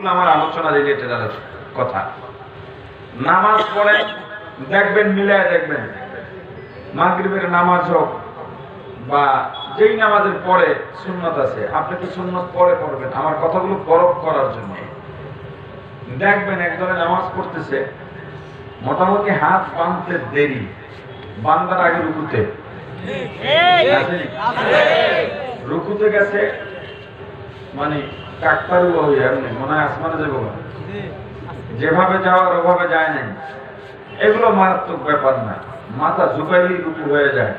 আমার আলোচনা রিলেটেড কথা। নামাজ পড়ে দেখবেন, মিলায় দেখবেন, মাগরিবের নামাজ হোক বা যেই নামাজের পরে সুন্নত আছে, আপনি কি সুন্নত পরে পড়বেন আমার কথাগুলো পরখ করার জন্য। দেখবেন একজনে নামাজ পড়তেছে, মোটামুটি হাত বাঁধতে দেরি, বান্দার আগে রুকুতে গেছে, মানে কাকতারু হয়ে মনে হয় আসমানে যাবো, যেভাবে যাওয়ার ওভাবে যায় নাই। এগুলো মারাত্মক ব্যাপার না, মাথা ঝুঁকাইলেই রুকু হয়ে যায়,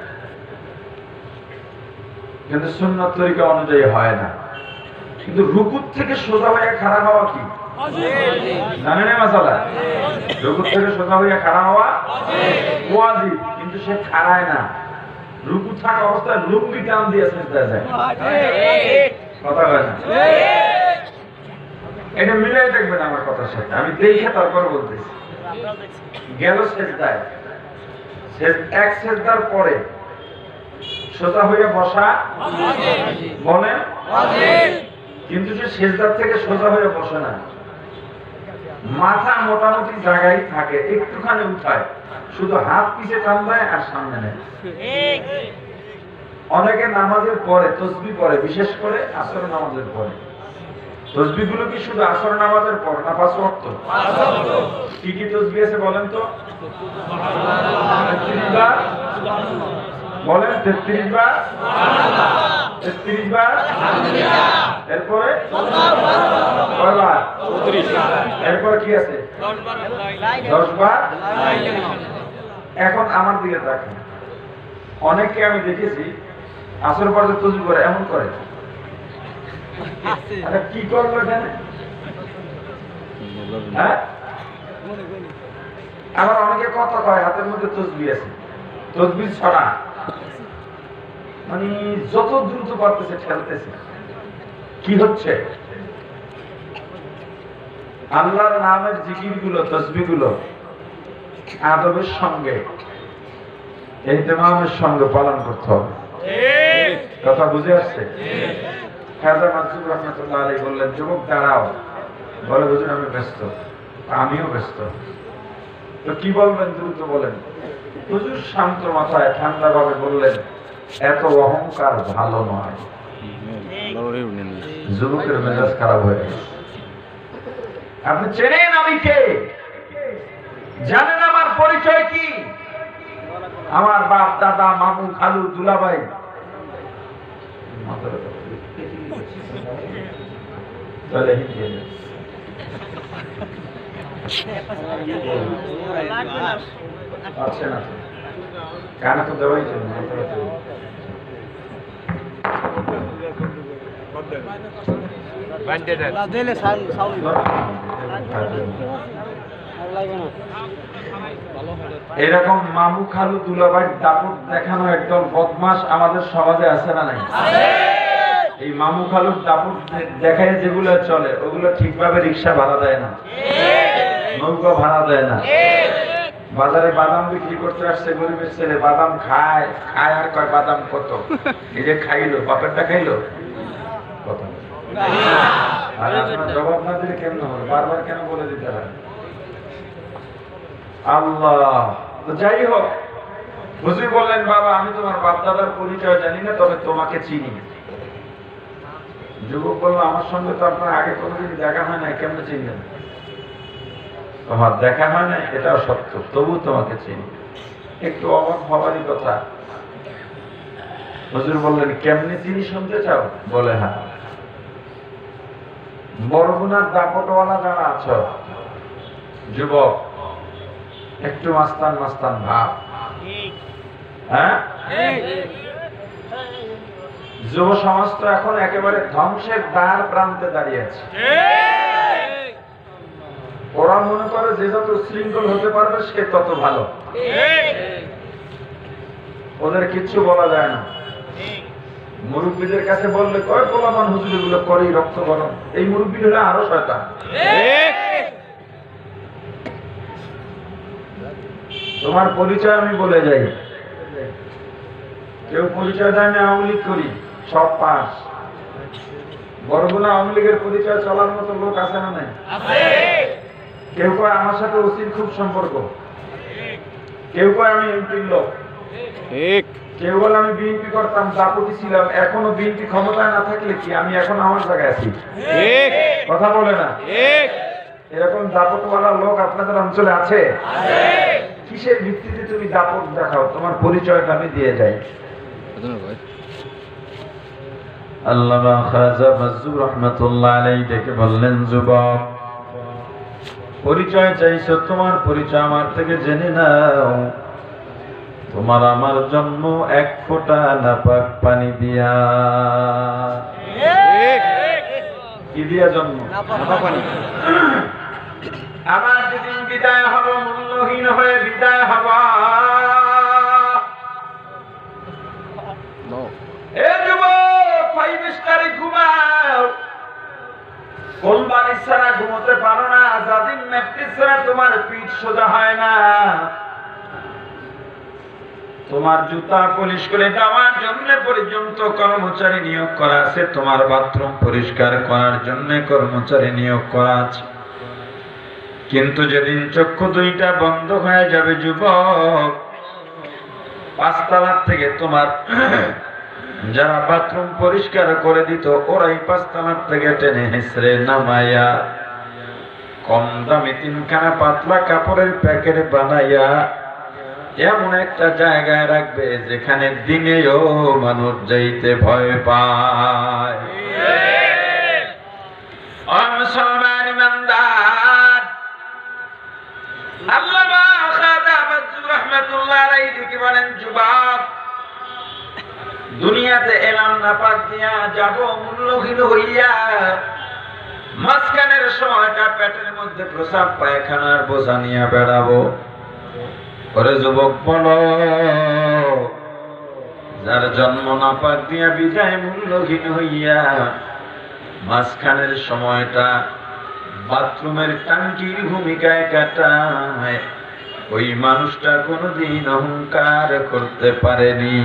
কিন্তু সুন্নত তরিকা অনুযায়ী হয় না। কিন্তু রুকুর থেকে সোজা হয়ে খাড়া হওয়া কি জানেন মাসালা? রুকুর থেকে সোজা হয়ে খাড়া হওয়া ওয়াজিব, কিন্তু সে খাড়ায় না, রুকু থাকা অবস্থায় লুঙ্গি টান দিয়ে সেজদায় যায়। কথা বলে না, এটা মিলাই দেখবেন আমার কথার সাথে, আমি দেখে তারপর বলতেছি। গেল সেজদায়, এক সেজদার পরে সোজা হয়ে বসা বলেন, কিন্তু সে সেজদার থেকে সোজা হয়ে বসে না, মাথা মোটামুটি জায়গায় থাকে, একটুখানি উঠায়, শুধু হাত পিছে টান দেয় আর সামনে নেয়। অনেকে নামাজের পরে তসবিহ পড়ে, বিশেষ করে আসর নামাজের পরে। তসবিহ গুলো কি শুধু আসর নামাজের পর না 5 ওয়াক্ত? কি কি তসবিহ আছে বলেন তো? 33 বার বলেন, 33 বার, 33 বার, এরপরে কয়বার? 34 বার। এরপর কি আছে? 10 বার। এখন আমার দিকে তাকান, অনেককে আমি দেখেছি আসর পরে তসবিহ করে, এমন করে। আচ্ছা কি করলো এখানে? হ্যাঁ, আবার অনেকে কথা কয় হাতের মধ্যে তসবিহ আছে, তসবিহ ছড়া, মানে যত দ্রুত পারতেছে ঠেলতেছে। কি হচ্ছে? আল্লাহর নামের জিকির গুলো, তসবিহ গুলো আদবের সঙ্গে, ইহতিমামের সঙ্গে পালন করতে হবে। কথা বুঝে আসছে? খাজা মানসুর রহমাতুল্লাহ আলাইহি বললেন, যুবক দাঁড়াও। বলে, হুজুর আমি ব্যস্ত। আমিও ব্যস্ত। তো কি বলবেন? দ্রুত বলেন। হুজুর শান্ত মাথায় ঠান্ডা ভাবে বললেন, এত অহংকার ভালো নয়। যুবকের মেজাজ খারাপ হয়ে গেছে। আপনি চেনেন আমি কে? জানেন আমার পরিচয় কি? আমার বাপ, দাদা, মামু, খালু, দুলাভাই। আচ্ছা না, কানে তো দেওয়াই জন্য। এরকম মামু, খালু, দুলাভাই দাপট দেখানো একদম বদমাস আমাদের সমাজে আছে না নাই? এই মামু খালুর দাপট দেখায় যেগুলো চলে, ওগুলো ঠিকভাবে রিক্সা ভাড়া দেয় না, নৌকা ভাড়া দেয় না। বাজারে বাদাম বিক্রি করতে আসছে গরিবের ছেলে, বাদাম খায় খায় আর কয় বাদাম কত, এই যে খাইলো, বাপেরটা খাইলো কথা। আর আপনার জবাব না দিলে কেমন হবে? বারবার কেন বলে দিতে হয়? আল্লাহ। তো যাই হোক, হুজুর বললেন, বাবা আমি তোমার বাপ দাদার পরিচয় জানি না, তবে তোমাকে চিনি। যুবক বলল, আমার সঙ্গে তো আপনার আগে কোনোদিন দেখা হয় না, কেমন চিনলেন? তোমার দেখা হয় না এটাও সত্য, তবু তোমাকে চিনি। একটু অবাক হওয়ারই কথা। হুজুর বললেন, কেমনে চিনি শুনতে চাও? বলে, হ্যাঁ। বরগুনার দাপটওয়ালা যারা আছো যুবক, একটু মাস্তান মাস্তান ভাব, হ্যাঁ? যুব সমাজ তো এখন একেবারে ধ্বংসের দ্বার প্রান্তে দাঁড়িয়ে আছে। ওরা মনে করে যে যত শৃঙ্খল হতে পারবে সে তত ভালো, ওদের কিচ্ছু বলা যায় না। মুরব্বীদের কাছে বললে কয় পোলাপান হুজুর এগুলো করেই রক্ত গরম, এই মুরব্বী হলে আরো শয়তান। তোমার পরিচয় আমি বলে যাই, কেউ পরিচয় দেয় না আওয়ামী লীগ করি, সব পাস, বরগুনা আওয়ামী লীগের পরিচয় চলার মতো লোক আছে না নাই? কেউ কয় আমার সাথে ওসির খুব সম্পর্ক, কেউ কয় আমি এমপির লোক, কেউ বলে আমি বিএনপি করতাম, দাপটি ছিলাম। এখনো বিএনপি ক্ষমতায় না থাকলে কি আমি এখন আমার জায়গায় আছি? কথা বলে না? এরকম দাপটওয়ালা লোক আপনাদের অঞ্চলে আছে? কিসের ভিত্তিতে তুমি দাপট দেখাও? তোমার পরিচয়টা আমি দিয়ে যাই। আল্লামা খাজা মাজুর রহমাতুল্লাহ আলাইহি ডেকে বললেন, যুবক, পরিচয় চাইছো, তোমার পরিচয় আমার থেকে জেনে নাও। তোমার আমার জন্ম এক ফোঁটা নাপাক পানি দিয়া। কি দিয়া জন্ম? নাপাক পানি। আমার যেদিন বিদায় হব, মূল্যহীন হয়ে বিদায় হব। এ যুবক, 5 স্টারে ঘুমাও, কোন বালিশ ছাড়া ঘুমোতে পারো না, যাদিন ম্যাট্রিক্স ছাড়া তোমার পিঠ সোজা হয় না, তোমার জুতা পলিশ করে দেওয়ার জন্য পর্যন্ত কর্মচারী নিয়োগ করা আছে, তোমার বাথরুম পরিষ্কার করার জন্য কর্মচারী নিয়োগ করা আছে। কিন্তু যেদিন চক্ষু দুইটা বন্ধ হয়ে যাবে যুবক, 5 তলার থেকে তোমার যারা বাথরুম পরিষ্কার করে দিত, ওরাই 5 তলার থেকে টেনে হেসড়ে নামাইয়া কম দামি 3খানা পাতলা কাপড়ের প্যাকেট বানাইয়া এমন একটা জায়গায় রাখবে যেখানে দিনেও মানুষ যাইতে ভয় পায়। মুসলমান ইমানদার, আল্লামা খাজা মাজুর রহমাতুল্লাহ আলাইহি কি বলেন, যুবক, দুনিয়াতে এলাম নাপাক দিয়া, যাব মূল্যহীন হইয়া। মাঝখানের সময়টা পেটের মধ্যে প্রসাব পায়খানার বোঝা নিয়ে বেড়াবো। ওরে যুবক, বলো, যার জন্ম নাপাক দিয়া বিদায় মূল্যহীন হইয়া মাঝখানের সময়টা বাথরুমের টাঙ্কির ভূমিকায় কাটায়, ওই মানুষটা কোনদিন অহংকার করতে পারেনি।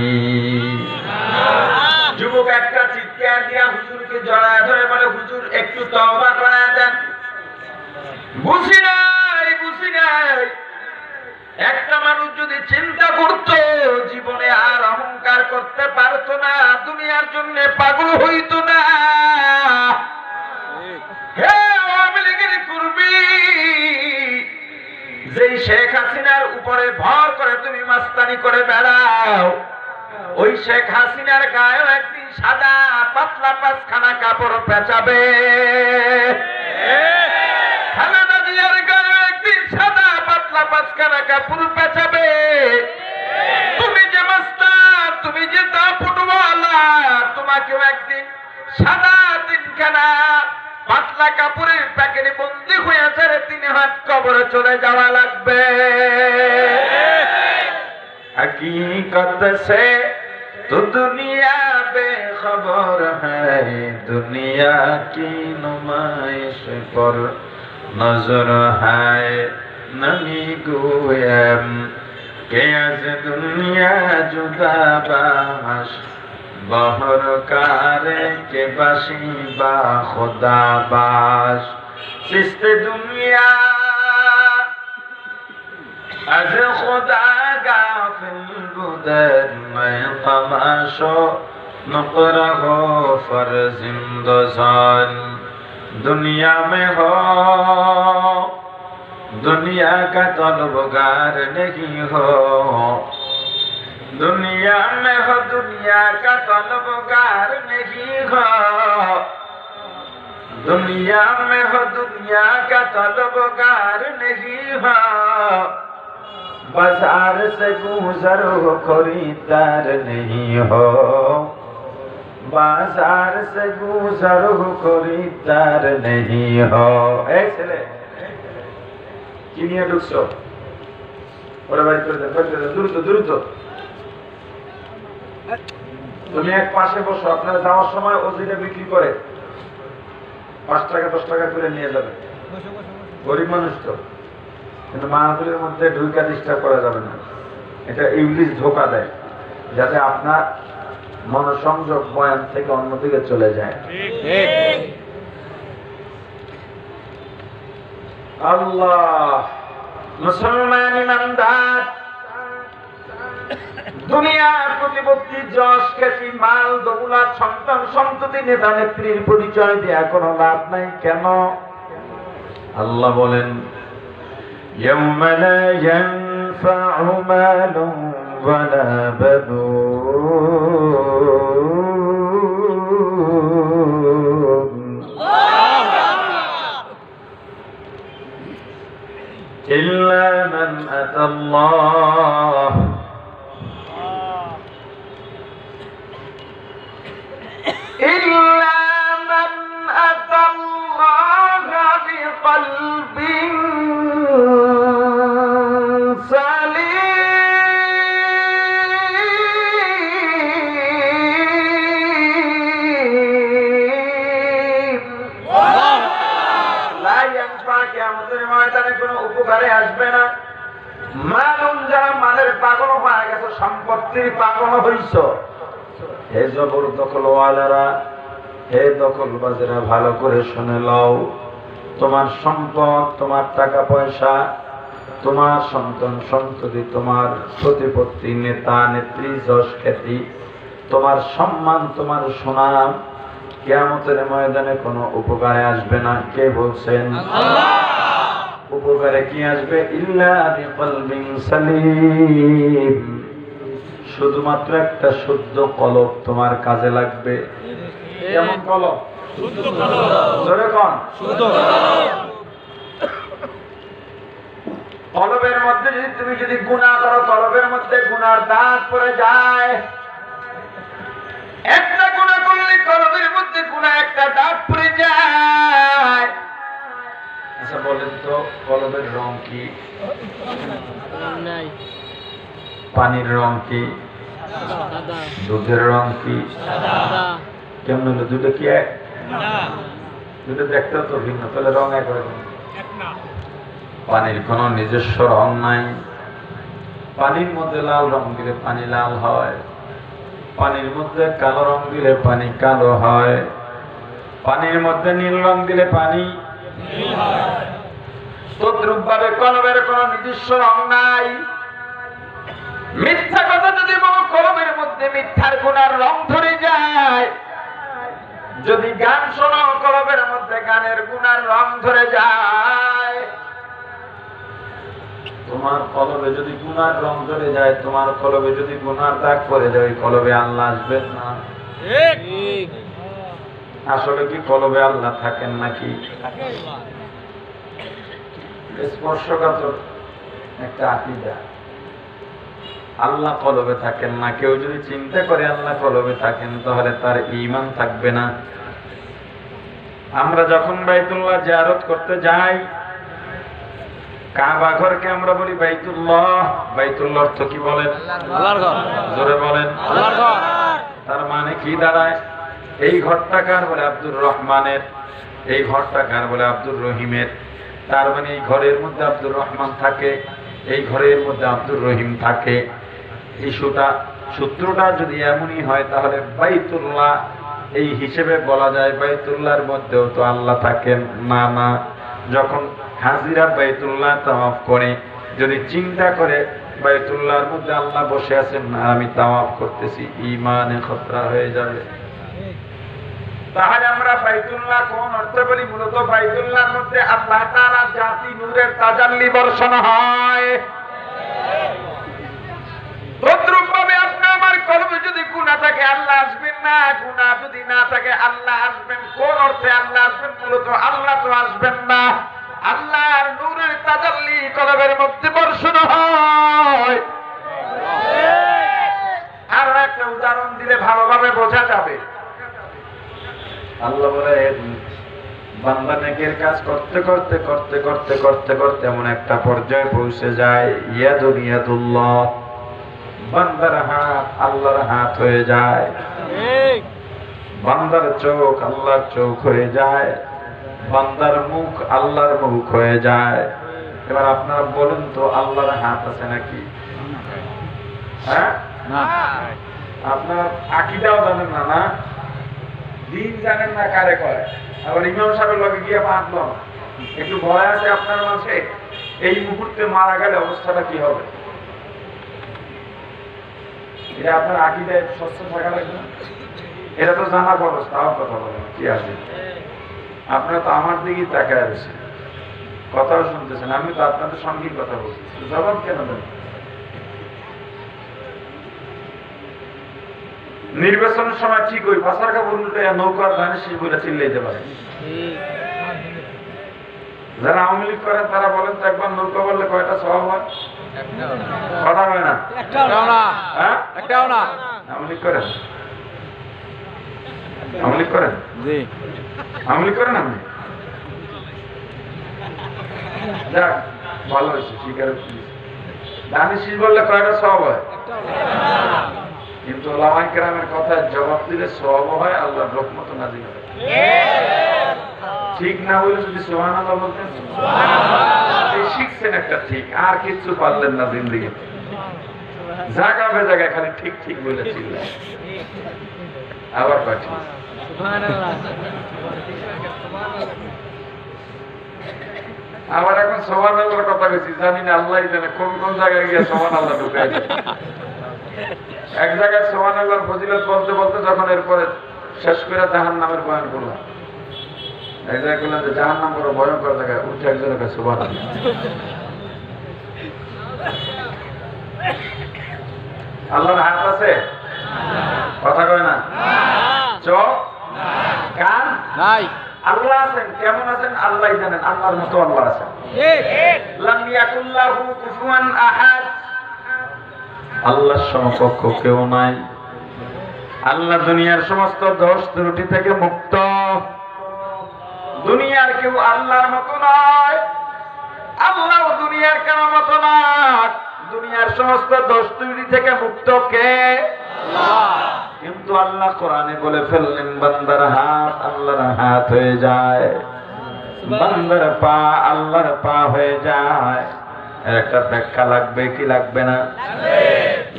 যুবক একটা চিৎকার দিয়া হুজুরকে জড়ায় ধরে বলে, হুজুর একটু তওবা করা দেন। বুঝি নাই, বুঝি নাই, একটা মানুষ যদি চিন্তা করত জীবনে আর অহংকার করতে পারতো না, দুনিয়ার জন্য পাগল হইতো না। হে আওয়ামী লীগের কর্মী, যেই শেখ হাসিনার উপরে ভর করে তুমি মাস্তানি করে বেড়াও, ওই শেখ হাসিনার গায়ে একদিন সাদা পাতলা 5খানা কাপড় পেঁচাবে। খালেদা জিয়ার গায়ে একদিন সাদা পাতলা 5খানা কাপড় পেঁচাবে। তুমি যে মাস্টার, তুমি যে দাপটওয়ালা, তোমাকেও একদিন সাদা 3খানা পাতলা কাপড়ের প্যাকেটে বন্দি হয়ে 3.5 হাত কবরে চলে যাওয়া লাগবে। हकीकत से तो दुनिया बेखबर है, दुनिया की नुमाइश पर नजर है। नमी गोयम के आज दुनिया जुदा बाश, बहर कारे के बाशी बा खुदा बाश। सिस्ते दुनिया از خدا غافل بودن، میں تماشا نقرہ ہو فرزندزان دنیا میں ہو، دنیا کا طلبگار نہیں ہو، دنیا میں ہو دنیا کا طلبگار نہیں ہو، दुनिया में हो दुनिया का तलबगार नहीं हो, बाजार से गुजर हो खरीदार नहीं हो, बाजार से गुजर हो खरीदार नहीं हो। ऐसे ले किनिया ढुकছো ওরা বাইরে করে দেন, দ্রুত দ্রুত। তুমি এক পাশে বসো, আপনারা যাওয়ার সময় ও যেটা বিক্রি করে 5 টাকা 10 টাকা করে নিয়ে যাবে। গরিব মানুষ তো, কিন্তু মাহফিলের মধ্যে ঢুকা ডিস্টার্ব করা যাবে না। এটা ইবলিস ধোঁকা দেয়, যাতে আপনার মনোসংযোগ বয়ান থেকে অন্যদিকে চলে যায়। আল্লাহ, মুসলমান ইমানদার, দুনিয়ার প্রতিপত্তি, যশ, খ্যাতি, মাল, দৌলত, সন্তান, সন্ততি, নেতা, নেত্রীর পরিচয় দেয়া কোনো লাভ নাই। কেন? আল্লাহ বলেন, ইয়াউমা লা ইয়ানফা'ু মালুন ওয়ালা বানুন ইল্লা মান আতাল্লাহ বিকলবিন সালিম। লা ইয়ানফা, কিয়ামতের ময়দানে কোনো উপকারে আসবে না। মালুম, যারা মালের পাগল হয়ে গেছে, সম্পত্তির পাগল হইছ, হে জবরদখলওয়ালারা, হে দখলবাজেরা, ভালো করে শুনে লও। তোমার সম্পদ, তোমার টাকা পয়সা, তোমার সন্তান সন্ততি, তোমার প্রতিপত্তি, নেতা নেত্রী, যশ খ্যাতি, তোমার সম্মান, তোমার সুনাম কিয়ামতের ময়দানে কোনো উপকারে আসবে না। কে বলছেন? আল্লাহ। উপকারে কি আসবে? ইল্লা বিকলবিন সালিম, শুধুমাত্র একটা শুদ্ধ কলব তোমার কাজে লাগবে। কেমন কলব? শুদ্ধ কলব। জোরে কোন? শুদ্ধ কলব। কলবের মধ্যে তুমি যদি গুনাহ করো, কলবের মধ্যে গুনার দাগ পড়ে যায়। একটা গুনাহ করলে কলবের মধ্যে গুনাহ একটা দাগ পড়ে যায়। আচ্ছা বলেন তো, কলবের রং কি? পানির রং কি? দুধের রং কি? কেমন হলো? দুটো কি এক? দুটো দেখতে তো ভিন্ন, তাহলে রং এক রকম। পানির কোনো নিজস্ব রং নাই। পানির মধ্যে লাল রং দিলে পানি লাল হয়, পানির মধ্যে কালো রং দিলে পানি কালো হয়, পানির মধ্যে নীল রং দিলে পানি নীল হয়। তদ্রূপ ভাবে কলবের কোনো নিজস্ব রং নাই। মিথ্যা কথা যদি বলো, কলবের মধ্যে মিথ্যার গুনার রং ধরে যায়। যদি গান শোনো, কলবের মধ্যে গানের গুনার রং ধরে যায়। তোমার কলবে যদি গুনার রং ধরে যায়, তোমার কলবে যদি গুনার দাগ পড়ে যায়, ওই কলবে আল্লাহ আসবেন না। আসলে কি কলবে আল্লাহ থাকেন নাকি? স্পর্শকাতর একটা আকীদা। আল্লাহ কলবে থাকেন না। কেউ যদি চিন্তা করে আল্লাহ কলবে থাকেন, তাহলে তার ঈমান থাকবে না। আমরা যখন বাইতুল্লাহ জিয়ারত করতে যাই, কাবা ঘরকে আমরা বলি বাইতুল্লাহ। বাইতুল্লাহ অর্থ কি বলেন? আল্লাহর ঘর। জোরে বলেন, আল্লাহর ঘর। তার মানে কি দাঁড়ায়? এই ঘরটা কার? বলে আব্দুর রহমানের। এই ঘরটা কার? বলে আব্দুর রহিমের। তার মানে এই ঘরের মধ্যে আব্দুর রহমান থাকে, এই ঘরের মধ্যে আব্দুর রহিম থাকে। ইস্যুটা, সূত্রটা যদি এমনই হয়, তাহলে বাইতুল্লাহ এই হিসেবে বলা যায় বাইতুল্লাহর মধ্যেও তো আল্লাহ থাকেন না। না, যখন হাজিরা বাইতুল্লাহ তাওয়াফ করে, যদি চিন্তা করে বাইতুল্লাহর মধ্যে আল্লাহ বসে আছেন না, আমি তাওয়াফ করতেছি, ঈমানে খতরা হয়ে যাবে। তাহলে আমরা বাইতুল্লাহ কোন অর্থে বলি? মূলত বাইতুল্লাহর মধ্যে আল্লাহ তাআলার জাতি নূরের তাজাল্লি বর্ষণ হয়। তদ্রূপভাবে আপনি আমার কলবে যদি গুনাহ থাকে, আল্লাহ আসবেন না। গুনাহ যদি না থাকে, আল্লাহ আসবেন। কোন অর্থে আল্লাহ আসবেন? মূলত আল্লাহ তো আসবেন না, আল্লাহর নূরের তাজাল্লি কলবের মধ্যে বর্ষণ হয়। আর একটা উদাহরণ দিলে ভালোভাবে বোঝা যাবে। আল্লাহ বলে, বান্দা নেকের কাজ করতে করতে করতে করতে করতে করতে এমন একটা পর্যায়ে পৌঁছে যায়, ইয়াদুল্লাহ, বান্দার হাত আল্লাহর হাত হয়ে যায়, বান্দার চোখ আল্লাহর চোখ হয়ে যায়, বান্দার মুখ আল্লাহর মুখ হয়ে যায়। এবার আপনারা বলুন তো, আল্লাহর হাত আছে নাকি? হ্যাঁ, আপনার আকীদাও জানেন না, না দিন জানেন না কারে করে। আবার ইমাম সাহেবের লগে গিয়ে পাঠলাম, একটু ভয় আছে আপনার মাঝে, এই মুহূর্তে মারা গেলে অবস্থাটা কি হবে? এটা আপনার আকীদায় স্বচ্ছ থাকা লাগবে না? এটা তো জানার অবস্থা। আমার কথা বলেন কি আছে? আপনারা তো আমার দিকেই তাকায় আছেন, কথাও শুনতেছেন, আমি তো আপনাদের সঙ্গেই কথা বলছি, জবাব কেন দেন? নির্বাচনের সময় ঠিক ওই পাশার কাপড় উল্টে নৌকার ধানের শীষ বলে চিল্লাইতে পারে। যারা আওয়ামী লীগ করেন তারা বলেন তো একবার নৌকা বললে কয়টা সওয়াব হয়? কথা হয় না, হ্যাঁ একটাও না। আওয়ামী লীগ করেন? আওয়ামী লীগ করেন? জি আওয়ামী লীগ করেন আপনি? যাক ভালো হয়েছে, স্বীকার ধানের শীষ বললে কয়টা সওয়াব হয়? কিন্তু ওলামায়ে কেরামের কথায় জবাব দিলে সওয়াব হয়, আল্লাহর রহমত নাযিল হয়। ঠিক না বলে যদি সুবহানাল্লাহ বলতেন, এই শিখছেন একটা ঠিক, আর কিছু পারলেন না জিন্দেগিতে। জায়গা জায়গায় খালি ঠিক ঠিক বলেছিল, আবার পাঠি আবার এখন সুবহানাল্লাহর কথা বলছি, জানি না আল্লাহই জানে কোন কোন জায়গায় গিয়ে সুবহানাল্লাহ ঢুকাই দেয়। এক জায়গায় সুবহানাল্লাহর ফজিলত বলতে বলতে যখন এরপরে শেষ করে জাহান্নামের বয়ান করলাম, এক জায়গায় বললাম যে জাহান্নাম বড় ভয়ঙ্কর জায়গায়, উঠে একজনের সুবহানাল্লাহ। আল্লাহর হাত আছে? কথা কয় না। চোখ কান নাই। আল্লাহ আছেন, কেমন আছেন আল্লাহই জানেন, আল্লাহর মতো আল্লাহ আছেন। লাম ইয়াকুল্লাহু কুফুয়ান আহাদ, আল্লাহর সমকক্ষ কেউ নাই। আল্লাহ দুনিয়ার সমস্ত দোষ ত্রুটি থেকে মুক্ত। দুনিয়ার কেউ আল্লাহর মতো নয়, আল্লাহ দুনিয়ার কারো মতো নয়। দুনিয়ার সমস্ত দোষ ত্রুটি থেকে মুক্ত কে? আল্লাহ। কিন্তু আল্লাহ কোরআনে বলে ফেললেন বান্দার হাত আল্লাহর হাত হয়ে যায়, বান্দার পা আল্লাহর পা হয়ে যায়। একটা ব্যাখ্যা লাগবে কি লাগবে না?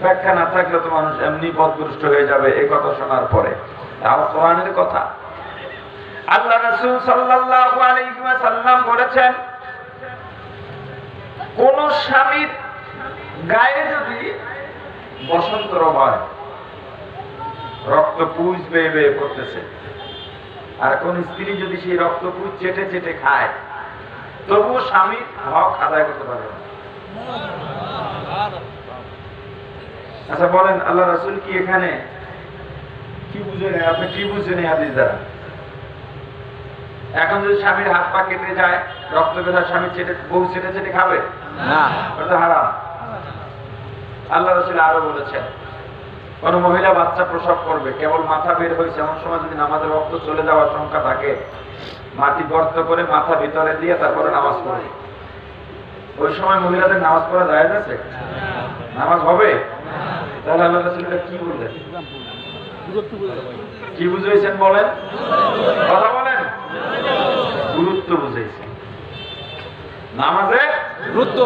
ব্যাখ্যা না থাকলে তো মানুষ এমনি পথভ্রষ্ট হয়ে যাবে এই কথা শোনার পরে। তাও কোরআনের কথা। আল্লাহ রাসূল সাল্লাল্লাহু আলাইহি ওয়াসাল্লাম বলেছেন, কোন স্বামীর গায়ে যদি বসন্ত রোগ হয়, রক্ত পুঁজ বেয়ে বেয়ে পড়তেছে, আর কোন স্ত্রী যদি সেই রক্ত পুঁজ চেটে চেটে খায়, তবুও স্বামীর হক আদায় করতে পারে না। আচ্ছা বলেন, আল্লাহ রাসূল কি এখানে কি বুঝেন? আপনি কি বুঝছেন এই হাদিস দ্বারা? এখন যদি স্বামীর হাত পা কেটে যায়, রক্ত বের হয়, স্বামী চেটে বউ চেটে চেটে খাবে না, ওটা হারাম। আল্লাহ রাসূল আরো বলেছেন, কোন মহিলা বাচ্চা প্রসব করবে, কেবল মাথা বের হয়েছে এমন সময় যদি নামাজের রক্ত চলে যাওয়ার সংখ্যা থাকে, মাটি গর্ত করে মাথা ভিতরে দিয়ে তারপরে নামাজ পড়ে। ওই সময় মহিলাদের নামাজ পড়া জায়েজ আছে? নামাজ হবে? তাহলে আল্লাহ রাসূল কি বললেন? কি বুঝাইছেন বলেন? কথা বলেন। গুরুত্ব বুঝাইছেন, নামাজের গুরুত্ব।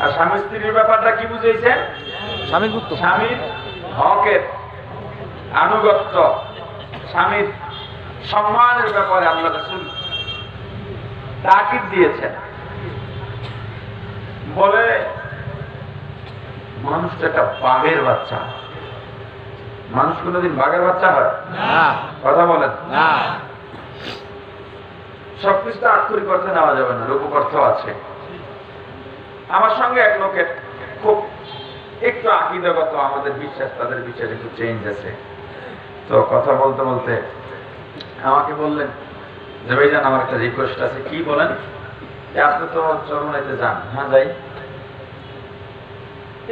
আর স্বামী স্ত্রীর ব্যাপারটা কি বুঝাইছেন? স্বামীর গুরুত্ব, স্বামীর হকের আনুগত্য, স্বামীর সম্মানের ব্যাপারে আল্লাহ রাসূল তাকিদ দিয়েছেন। বলে মানুষ তো একটা বাঘের বাচ্চা, মানুষ কোনদিন বাঘের বাচ্চা হয় না। কথা বলেন না। সবকিছু আক্ষরিক অর্থে নেওয়া যাবে না, রূপক অর্থ আছে। আমার সঙ্গে এক লোকের খুব একটু আকীদাগত আমাদের বিশ্বাস, তাদের বিশ্বাস একটু চেঞ্জ আছে। তো কথা বলতে বলতে আমাকে বললেন যে ভাইজান আমার একটা রিকোয়েস্ট আছে। কি বলেন? যে আপনি তো চরমনাইতে যান। হ্যাঁ যাই।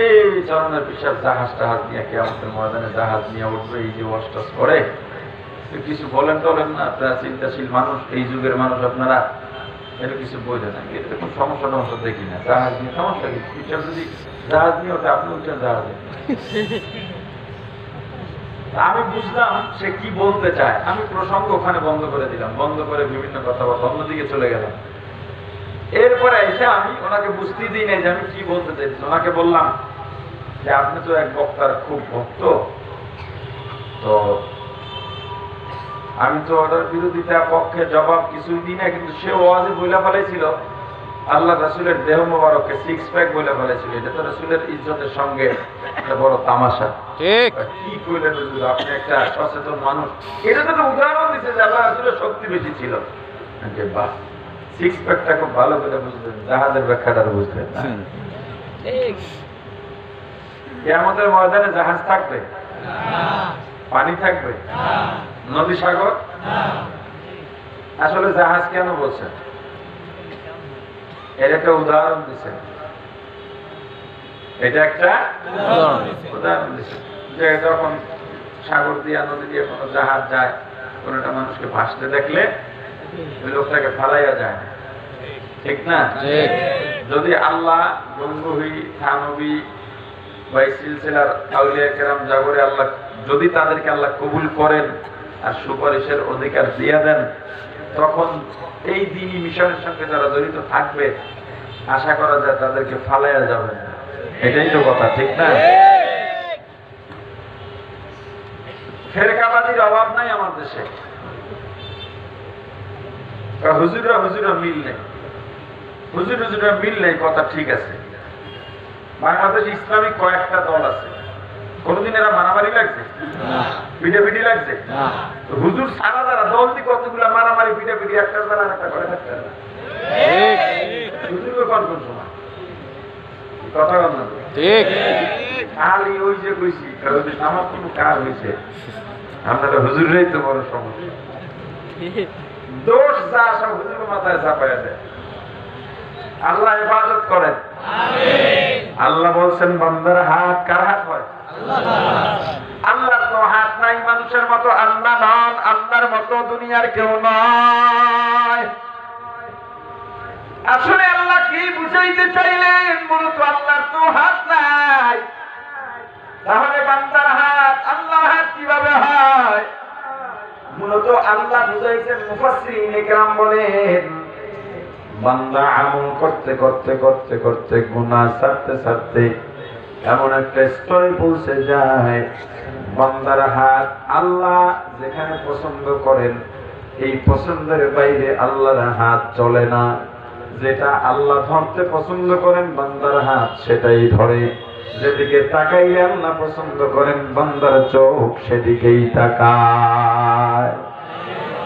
এই চরমের বিশ্বাস জাহাজ টাহাজ নিয়ে, কিয়ামতের ময়দানে জাহাজ নিয়ে উঠবে, এই যে ওয়াজ করে কিছু বলেন টলেন না। আপনারা চিন্তাশীল মানুষ, এই যুগের মানুষ, আপনারা এটা কিছু বললেন না। এটা খুব সমস্যা টমস্যা দেখি না। জাহাজ নিয়ে সমস্যা কি? ফিউচার যদি জাহাজ নিয়ে ওঠে, আপনি উঠছেন জাহাজে। আমি বুঝলাম সে কি বলতে চায়। আমি প্রসঙ্গ ওখানে বন্ধ করে দিলাম, বন্ধ করে বিভিন্ন কথাবার্তা অন্যদিকে চলে গেলাম। এরপরে এসে আমি ওনাকে বুঝতেই দিই নাই যে আমি কি বলতে চাইছি। ওনাকে বললাম যে আপনি তো এক বক্তার খুব ভক্ত, তো আমি তো ওটার বিরোধিতা পক্ষে জবাব কিছুই দিই না, কিন্তু সে ওয়াজে বইলা ফেলাইছিল আল্লাহ রাসূলের দেহ মোবারককে সিক্স প্যাক বলে ফেলেছিল। এটা তো রাসূলের ইজ্জতের সঙ্গে একটা বড় তামাশা। ঠিক কি কইলেন হুজুর, আপনি একটা সচেতন মানুষ, এটা তো উদাহরণ দিতে যে আল্লাহ রাসূলের শক্তি বেশি ছিল। যে বাহ, সিক্স প্যাকটা খুব ভালো করে বুঝলেন, জাহাজের ব্যাখ্যাটা বুঝলেন না। ঠিক কিয়ামতের ময়দানে জাহাজ থাকবে না, পানি থাকবে না, নদী সাগর না। আসলে জাহাজ কেন বলছেন? এর একটা উদাহরণ দিচ্ছেন, এটা একটা উদাহরণ দিচ্ছেন যে যখন সাগর দিয়া নদী দিয়ে কোনো জাহাজ যায়, কোন একটা মানুষকে ভাসতে দেখলে ওই লোকটাকে ফালাইয়া যায়, ঠিক না? যদি আল্লাহ গঙ্গোহী থানবী বা সিলসিলার আউলিয়া কেরাম জাগরে আল্লাহ যদি তাদেরকে আল্লাহ কবুল করেন আর সুপারিশের অধিকার দিয়ে দেন, তখন এই দ্বীনি মিশনের সঙ্গে যারা জড়িত থাকবে আশা করা যায় তাদেরকে ফালাইয়া যাবে না। এটাই তো কথা, ঠিক না? ফেরকাবাজির অভাব নাই আমার দেশে। হুজুরা মিল নেই, হুজুরা মিল নেই, কথা ঠিক আছে। বাংলাদেশ ইসলামিক কয়েকটা দল আছে, কোনদিন এরা মারামারি লাগছে? পিটাপিটি লাগছে? হুজুর সারা যারা দল দিয়ে কতগুলা মারামারি পিটাপিটি একটা দ্বারা একটা করে থাকতে হবে। হুজুরকে কোন কোন সময় কথা বল না, ঠিক খালি ওই যে কইছি আমার কোনো কাজ হয়েছে, আপনারা হুজুররাই তো বড় সমস্যা। দোষ যা সব হুজুর মাথায় চাপাইয়া দেয়। আল্লাহ ইবাদত করেন, আল্লাহ বলছেন বান্দার হাত কার হাত হয়? আল্লাহর তো হাত নাই, মানুষের মতো আল্লাহ নন, আল্লাহর মতো দুনিয়ার কেউ নয়। আসলে আল্লাহ কি বুঝাইতে চাইলেন? মূলত আল্লাহর তো হাত নাই, তাহলে বান্দার হাত আল্লাহর হাত কিভাবে হয়? মূলত আল্লাহ বুঝাইছেন, মুফাসসিরিনে কেরাম বলেন বান্দা আমল করতে করতে করতে করতে গুনাহ ছাড়তে ছাড়তে এমন একটা স্তরে পৌঁছে যায়, বান্দার হাত আল্লাহ যেখানে পছন্দ করেন এই পছন্দের বাইরে আল্লাহর হাত চলে না। যেটা আল্লাহ ধরতে পছন্দ করেন বান্দার হাত সেটাই ধরে, যেদিকে তাকাইলে আল্লাহ পছন্দ করেন বান্দার চোখ সেদিকেই তাকায়।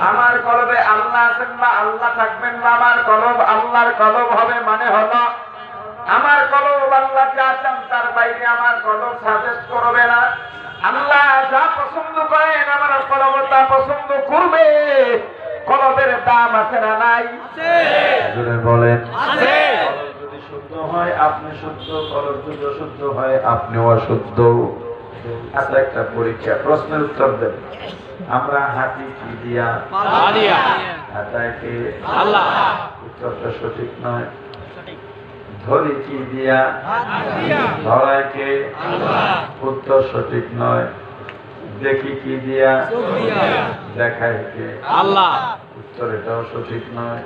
আমার কলবে আল্লাহ আছেন বা আল্লাহ থাকবেন না, আমার কলব আল্লাহর কলব হবে, মানে হলো আমার কলব আল্লাহ যা চান তার বাইরে আমার কলব সাজেস্ট করবে না। আল্লাহ যা পছন্দ করেন আমার কলব তা পছন্দ করবে। কলবের দাম আছে না নাই? জোরে বলেন আছে। কলব যদি শুদ্ধ হয় আপনি শুদ্ধ, কলব যদি অশুদ্ধ হয় আপনি অশুদ্ধ। আচ্ছা, একটা পরীক্ষা, প্রশ্নের উত্তর দেন। আমরা হাতি কি দিয়া? হাতায় কে? আল্লাহ। উত্তরটা সঠিক নয়। ধরি কি দিয়া? ধরায় কে? আল্লাহ। উত্তর সঠিক নয়। দেখি কি দিয়া? দেখায় কে? আল্লাহ। উত্তর এটাও সঠিক নয়।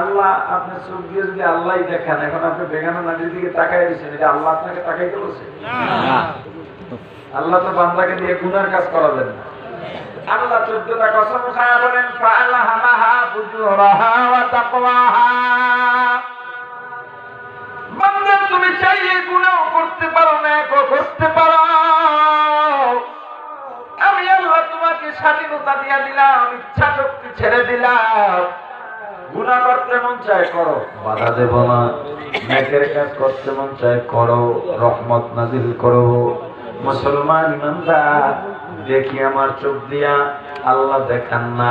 আল্লাহ আপনার চোখ দিয়ে যদি আল্লাহই দেখেন, এখন আপনি বেগানা নারীর দিকে তাকাই দিচ্ছেন, এটা আল্লাহ আপনাকে তাকাইতে বলছে? আল্লাহ তো বান্দাকে দিয়ে গুনার কাজ করাবেন না। আল্লাহ 14টা কসম খায়া বলেন ফাআলহামাহা ফুজুরাহা ওয়া তাকওয়াহা। বান্দা তুমি চাইলে গুনাহ করতে পারো না, করতে পারো, আমি আল্লাহ তোমাকে স্বাধীনতা দিয়ে দিলাম, ইচ্ছা শক্তি ছেড়ে দিলাম। গুনাহ করতে মন চায় করো, বাধা দেব না। নেকের কাজ করতে মন চায় করো, রহমত নাজিল করো। মুসলমান ইমানদার, দেখি আমার চোখ দিয়া আল্লাহ দেখান না,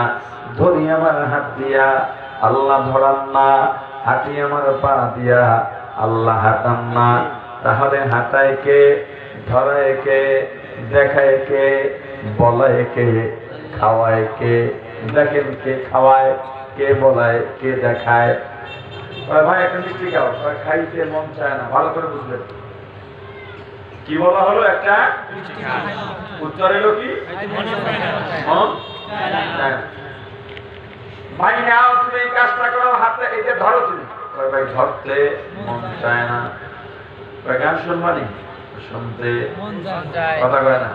ধরি আমার হাত দিয়া আল্লাহ ধরান না, হাঁটি আমার পা দিয়া আল্লাহ হাঁটান না। তাহলে হাঁটায় কে? ধরায় কে? দেখায় কে? বলায় কে? খাওয়ায় কে? দেখেন কে খাওয়ায়, কে বলায়, কে দেখায়? ভাই একটা মিষ্টি খাও, খাইতে মন চায় না, ভালো করে বুঝলেন কি বলা হলো? একটা উত্তর এলো কি? ভাই নাও তুমি এই কাজটা করো, হাতে এটা ধরো। তুমি ভাই ধরতে মন চায় না, গান শুনবানি শুনতে কথা কয় না,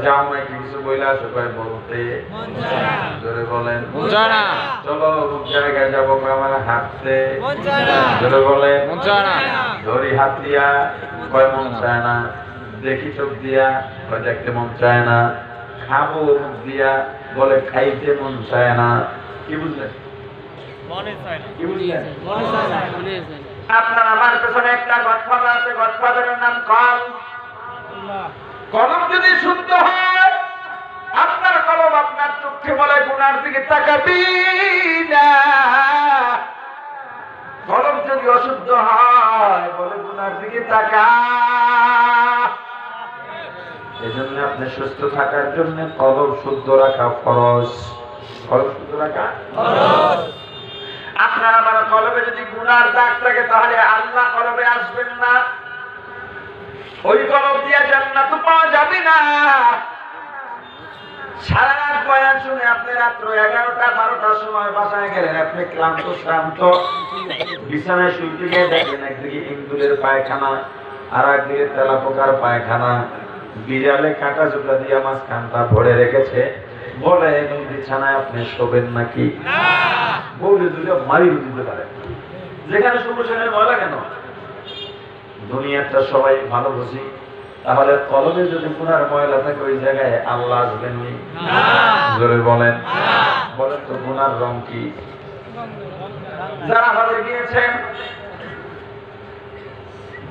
যাও মাইকে কিছু বইলে আসো, কয় বলতে জোরে বলেন চলো অমুক জায়গায় যাবো, আমার হাঁটতে জোরে বলেন ধরি হাত দিয়া, কয় মন চায় না, দেখি চোখ দিয়া, কয় দেখতে মন চায় না, খাবো মুখ দিয়া, বলে খাইতে মন চায় না। কি বুঝলেন? কি বুঝলেন? আপনার আমার পেছনে একটা গডফাদার আছে, গডফাদারের নাম কল। কলম যদি শুদ্ধ হয়, আপনার কলম আপনার চোখে বলে গুনার দিকে তাকাবি না। কলম যদি অশুদ্ধ হয়, বলে গুনার দিকে তাকা। এজন্য আপনি সুস্থ থাকার জন্য কলম শুদ্ধ রাখা ফরজ। কলম শুদ্ধ রাখা ফরজ। আপনার আমার কলবে যদি গুনার দাগ থাকে, তাহলে আল্লাহ কলবে আসবেন না। ওই কলম দিয়ে জান্নাত পাওয়া যাবে না। সারা রাত বয়ান শুনে আপনি রাত্র 11টা 12টার সময় বাসায় গেলেন, আপনি ক্লান্ত শ্রান্ত, বিছানায় শুইতে গিয়ে দেখেন একদিকে ইন্দুরের পায়খানা, আর একদিকে তেলাপোকার পায়খানা, বিড়ালে কাটা জুতা দিয়ে মাঝখানটা ভরে রেখেছে। বলে বিছানায় আপনি শোবেন নাকি? বউরে দুটো মারি দিতে পারে। যেখানে শুভছেনের ময়লা কেন? দুনিয়াটা সবাই ভালো বুঝি, তাহলে কলবে যদি গুনার ময়লা থাকে, ওই জায়গায় আল্লাহ আসবেননি? জোরে বলেন। বলেন তো গুনার রং কি? যারা হজে গিয়েছেন,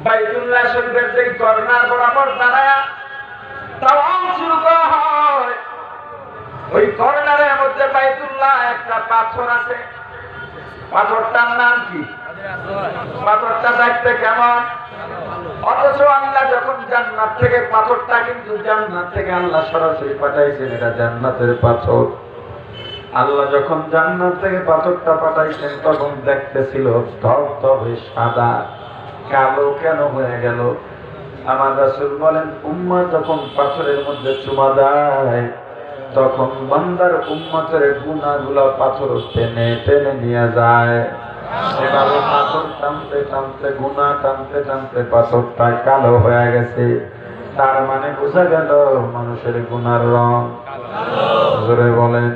বাইতুল্লাহ শরীফের যে কর্নার বরাবর দাঁড়ায়া তাওয়াফ শুরু করা হয়, ওই কর্নারের মধ্যে বাইতুল্লাহ একটা পাথর আছে। পাথরটার নাম কি? পাথরটা দেখতে কেমন? অথচ আল্লাহ যখন জান্নাত থেকে, পাথরটা কিন্তু জান্নাত থেকে আল্লাহ সরাসরি পাঠাইছেন, এটা জান্নাতের পাথর। আল্লাহ যখন জান্নাত থেকে পাথরটা পাঠাইছেন, তখন দেখতেছিল ধবধবে সাদা, কালো কেন হয়ে গেল? আমার রাসূল বলেন, উম্মাহ যখন পাথরের মধ্যে চুমা দেয়, তখন বান্দার উম্মতের গুনাহগুলো পাথর টেনে টেনে নিয়ে যায়। সেভাবে পাথর টানতে টানতে, গুনাহ টানতে টানতে পাথরটা কালো হয়ে গেছে। তার মানে বোঝা গেল মানুষের গুনার রং জোরে বলেন।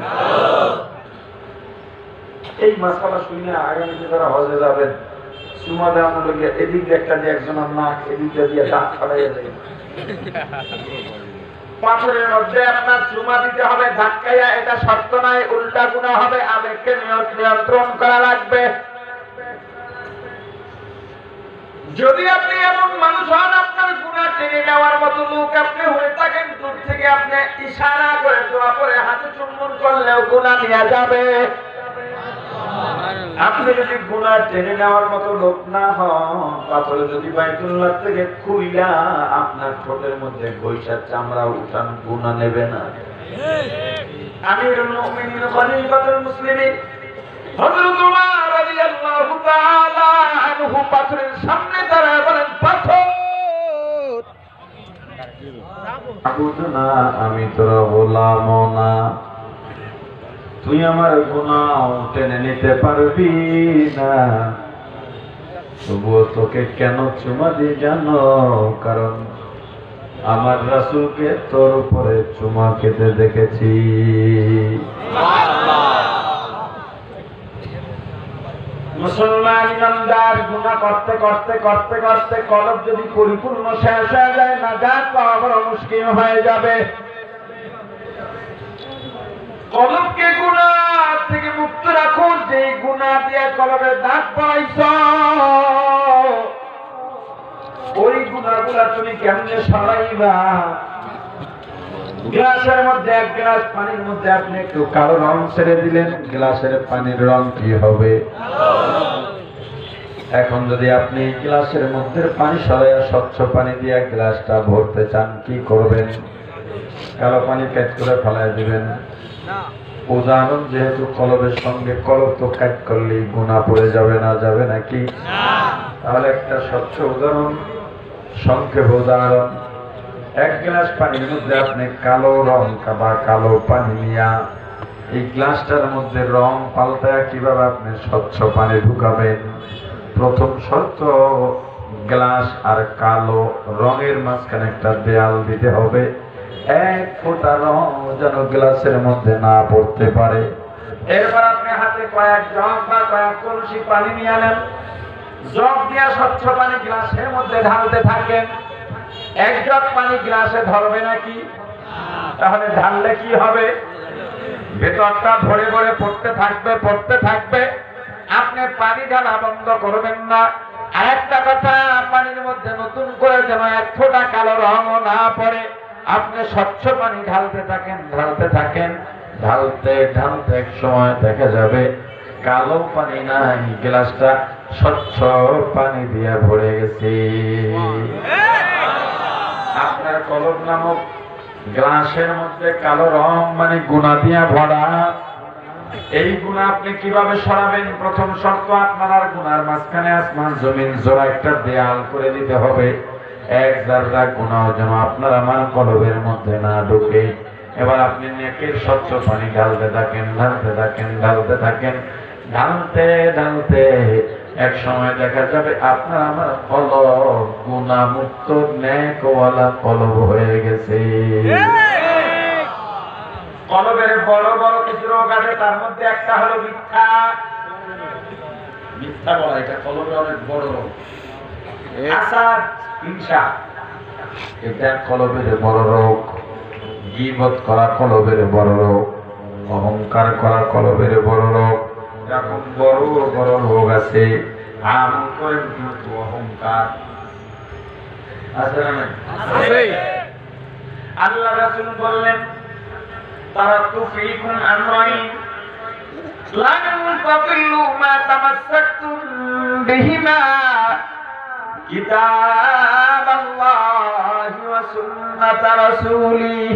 এই মাসালা শুনে আগামীতে যারা হজে যাবেন, চুমা দেওয়ানো লোকে এদিক একটা দিয়ে একজনের নাক, এদিক দিয়ে দাঁত ফাটাইয়া যায়। পাথরের মধ্যে আপনার চুমা দিতে হবে ধাক্কাইয়া, এটা শর্ত নয়, উল্টা গুনাহ হবে। আবেগকে নিয়ন্ত্রণ করা লাগবে। যদি আপনি এমন মানুষ হন, আপনার গুনাহ টেনে নেওয়ার মতো লোক আপনি হয়ে থাকেন, দূর থেকে আপনি ইশারা করে দোয়া করে হাতে চুম্বন করলেও গুনাহ নিয়ে যাবে। আপনি যদি গুনাহ টেনে নেওয়ার মতো লোক না হন, পাথরে যদি বাইতুল্লাহ থেকে খুইলা আপনার ঠোঁটের মধ্যে গৈসার চামড়া উঠান, গুনাহ নেবে না। আমিরুল মুমিনিন খলিফাতুল মুসলিমিন হযরত ওমর রাদিয়াল্লাহু তাআলা আনহু পাথরের সামনে দাঁড়ায় বলেন, পাথর না, আমি তোর গোলাম না, তুই আমার গুনাহ টেনে নিতে পারবি না। তবুও তোকে কেন চুমা দিই জানো? কারণ আমার রাসূলকে তোর উপরে চুমা খেতে দেখেছি। মুসলমান ইমানদার গুনাহ করতে করতে করতে করতে কলব যদি পরিপূর্ণ শেষ হয়ে যায়, নাজাত পাওয়া বড় মুশকিল হয়ে যাবে। কলবকে গুনাহ থেকে মুক্ত রাখুন। যে গুনাহ দিয়ে কলবে দাগ পাইছ, ওই গুনাহগুলা তুমি কেমনে সরাইবা? গ্লাসের মধ্যে এক গ্লাস পানির মধ্যে আপনি একটু কালো রং ছেড়ে দিলেন, গ্লাসের পানির রং কি হবে? এখন যদি আপনি গ্লাসের মধ্যে পানি সরাইয়া স্বচ্ছ পানি দিয়ে গ্লাসটা ভরতে চান, কি করবেন? কালো পানি পেট করে ফেলাই দিবেন? উদাহরণ, যেহেতু কলবের সঙ্গে কলব তো কাজ করলেই গুনাহ পড়ে যাবে না, যাবে নাকি? তাহলে একটা স্বচ্ছ উদাহরণ, সংক্ষেপ উদাহরণ, এক গ্লাস পানির মধ্যে আপনি কালো রং বা কালো পানি নিয়া এই গ্লাসটার মধ্যে রং পাল্টায় কিভাবে আপনি স্বচ্ছ পানি ঢুকাবেন? প্রথম শর্ত, গ্লাস আর কালো রঙের মাঝখানে একটা দেয়াল দিতে হবে। এক ফোঁটা রং যেন গ্লাসের মধ্যে না পড়তে পারে। এরপর আপনি হাতে কয়েক জগ বা কয়েক কলসি পানি নিয়ে আনেন। জগ দিয়ে স্বচ্ছ পানি গ্লাসের মধ্যে ঢালতে থাকেন। এক জগ পানি গ্লাসে ধরবে নাকি? তাহলে ঢাললে কি হবে? ভেতরটা ভরে ভরে পড়তে থাকবে, পড়তে থাকবে। আপনি পানি ঢালা বন্ধ করবেন না। আরেকটা কথা, পানির মধ্যে নতুন করে যেন এক ফোঁটা কালো রঙও না পড়ে। আপনি স্বচ্ছ পানি ঢালতে থাকেন, ঢালতে থাকেন। ঢালতে ঢালতে এক সময় দেখা যাবে কালো পানি নাই, গ্লাসটা স্বচ্ছ পানি দিয়ে ভরে গেছে। আপনার কলব নামক গ্লাসের মধ্যে কালো রং মানে গুনাহ দিয়া ভরা। এই গুনাহ আপনি কিভাবে সরাবেন? প্রথম শর্ত, আপনার আর গুনার মাঝখানে আসমান জমিন জোড়া একটা দেয়াল করে দিতে হবে। এক জাররা গুনাহ যেন আপনার আমার কলবের মধ্যে না ঢোকে। এবার আপনি নেকের স্বচ্ছ পানি ঢালতে থাকেন, ঢালতে থাকেন, ঢালতে থাকেন। ঢালতে ঢালতে এক সময় দেখা যাবে আপনার আমার কলব গুনাহ মুক্ত নেকওয়ালা কলব হয়ে গেছে। কলবের বড় বড় কিছু রোগ আছে, তার মধ্যে একটা হলো মিথ্যা। মিথ্যা বলা এটা কলবের অনেক বড় রোগ। হাসাদ, হিংসা, এটা কলবের বড় রোগ। গীবত করা কলবের বড় রোগ। অহংকার করা কলবের বড় রোগ। এরকম বড় বড় রোগ আছে। আমল করেন কিন্তু অহংকার আছে না? আল্লাহ রাসূল বললেন, তারাকতু ফীকুম আমরাইন লান তাদিল্লু মা তামাসসাকতুম বিহিমা কিতাবাল্লাহি ওয়া সুন্নাত রাসূলিহি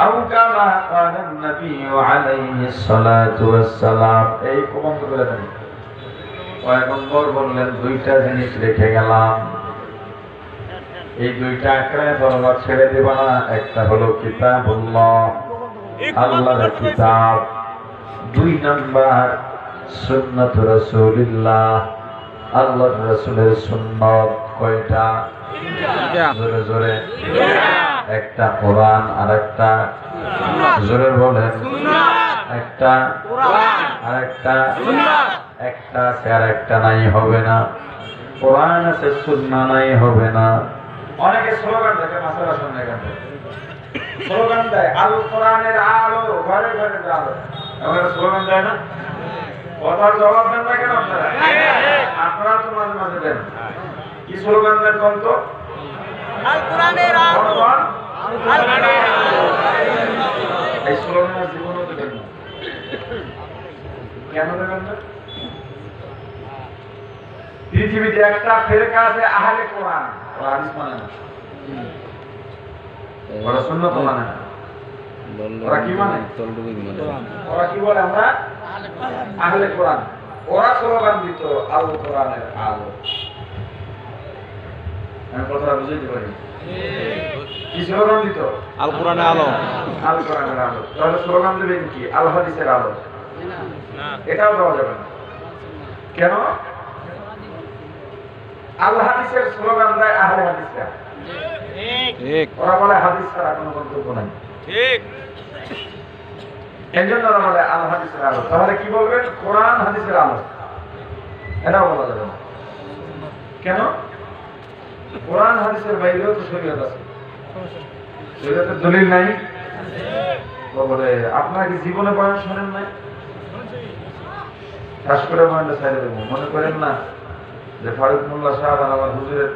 আও কামা ক্বালা নবী আলাইহিস সালাতু ওয়াস সালাম। এই কমেন্ট করে দেন। পয়গম্বর বললেন, দুইটা জিনিস রেখে গেলাম, এই দুইটা আঁকড়ে ধরবা, ছেড়ে দেবা না। একটা হলো কিতাবুল্লাহ, আল্লাহর কিতাব। দুই নাম্বার সুন্নাত রাসূলুল্লাহ, আল্লাহর রাসূলের সুন্নাত। কয়টা? জোরে জোরে। একটা কোরআন আর একটা জোরে বলেন। একটা কোরআন আর একটা সুন্নাত। একটা আছে আর একটা নাই হবে না। কোরআন আছে সুন্নাত নাই হবে না। অনেকে স্লোগান দেখে মাসালা শুনে গেছে, স্লোগান দেয় আল কোরআনের আলো ঘরে ঘরে আলো। আমরা স্লোগান দেয় না? কথার জবাব দেন না কেন আপনারা? আপনারা তো মাঝে মাঝে দেন। কি স্লোগান দেন কোন? তো আল কোরআনের আলো, আল কোরআনের আলো। এই স্লোগানের জীবনও দেবেন না। কেন দেবেন না? পৃথিবীতে একটা ফেরকা আছে আহলে কোরআন, ওরা হাদিস মানে না, ওরা সুন্নাত মানে না। ওরা কি মানে? ওরা কি বলে? আমরা আহলে কোরআন। ওরা স্লোগান দিত আল কোরআনের আলো। আমি কথাটা বুঝাইতে পারি? কি স্লোগান দিত? আল কোরআনের আলো, আল কোরআনের আলো। তাহলে স্লোগান দেবেন কি? আল হাদিসের আলো। এটাও দেওয়া যাবে না। কেন? আল হাদিসের স্লোগান দেয় আহলে হাদিসরা। ঠিক। ওরা বলে হাদিস ছাড়া কোনো গন্তব্য নাই। ঠিক। এজন্য ওরা বলে আল হাদিসের আলো। তাহলে কি বলবেন? কোরআন হাদিসের আলো। এটাও বলা যাবে না। কেন? কোরআন হাদিসের বাইরেও তো শরীয়ত আছে। শরীয়তের দলিল নাই। বলে আপনারা কি জীবনে বয়ান শোনেন নাই? খাস করে বয়ানটা ছাড়ে দেবো। মনে করেন না যে ফারুক মোল্লা সাহেব আমার হুজুরের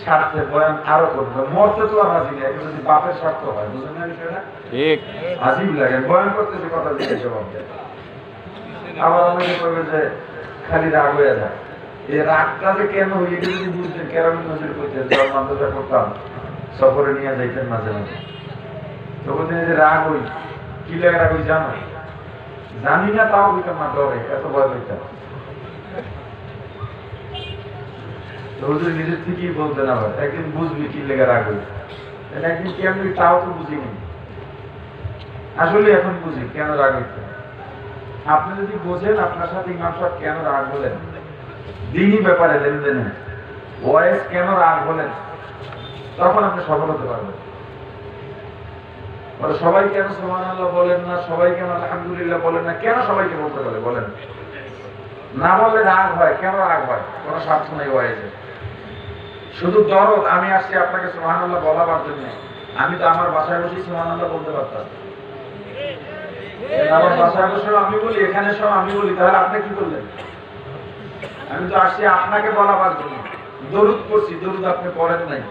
স্বার্থে বয়ান আরো করবে। মরতে তো আর হাজির এখন যদি বাপের স্বার্থ হয়, বুঝলেন না বিষয়টা? ঠিক। হাজির লাগে বয়ান করতেছে, কথা দিয়ে জবাব দেয়। আবার অনেকে করবে যে খালি রাগ হয়ে যায়। এই রাগটা যে কেন হয়ে গেলে যদি বুঝতেন, কেরাম নজর করতেন, যখন মাদ্রাসা করতাম, সফরে নিয়ে যাইতেন মাঝে মাঝে, তখন যে রাগ হই, কি লাগে রাগ হই জানো? জানি না, তাও হইতাম না, ডরে এত ভয় হইতাম। হুজুর নিজের থেকেই বলতেন আবার, একদিন বুঝবি কি লেগে রাগ হই। একদিন কেমনি তাও তো বুঝিনি। আসলে এখন বুঝি কেন রাগ হইতে। আপনি যদি বোঝেন আপনার সাথে ইমাম সাহেব কেন রাগ বলেন, দিনই ব্যাপারে লেনদেনে, ওয়াইজ কেন রাগ হলেন, তখন আপনি সফল হতে পারবেন। বলে সবাই কেন সুবহানাল্লাহ বলেন না, সবাই কেন আলহামদুলিল্লাহ বলেন না, কেন সবাইকে বলতে বলে বলেন? না বললে রাগ হয়, কেন রাগ হয়? কোনো স্বার্থ নেই ওয়াইজে, শুধু দরদ। আমি আসছি আপনাকে সুবহানাল্লাহ বলাবার জন্য, আমি তো আমার বাসায় বসে সুবহানাল্লাহ বলতে পারতাম। আমার বাসায় বসে আমি বলি, এখানে সব আমি বলি, তাহলে আপনি কি করলেন? আমি তো আসছি আপনাকে বলাবার জন্য। দরুদ পড়ছি, দরুদ আপনি পড়েন নাই।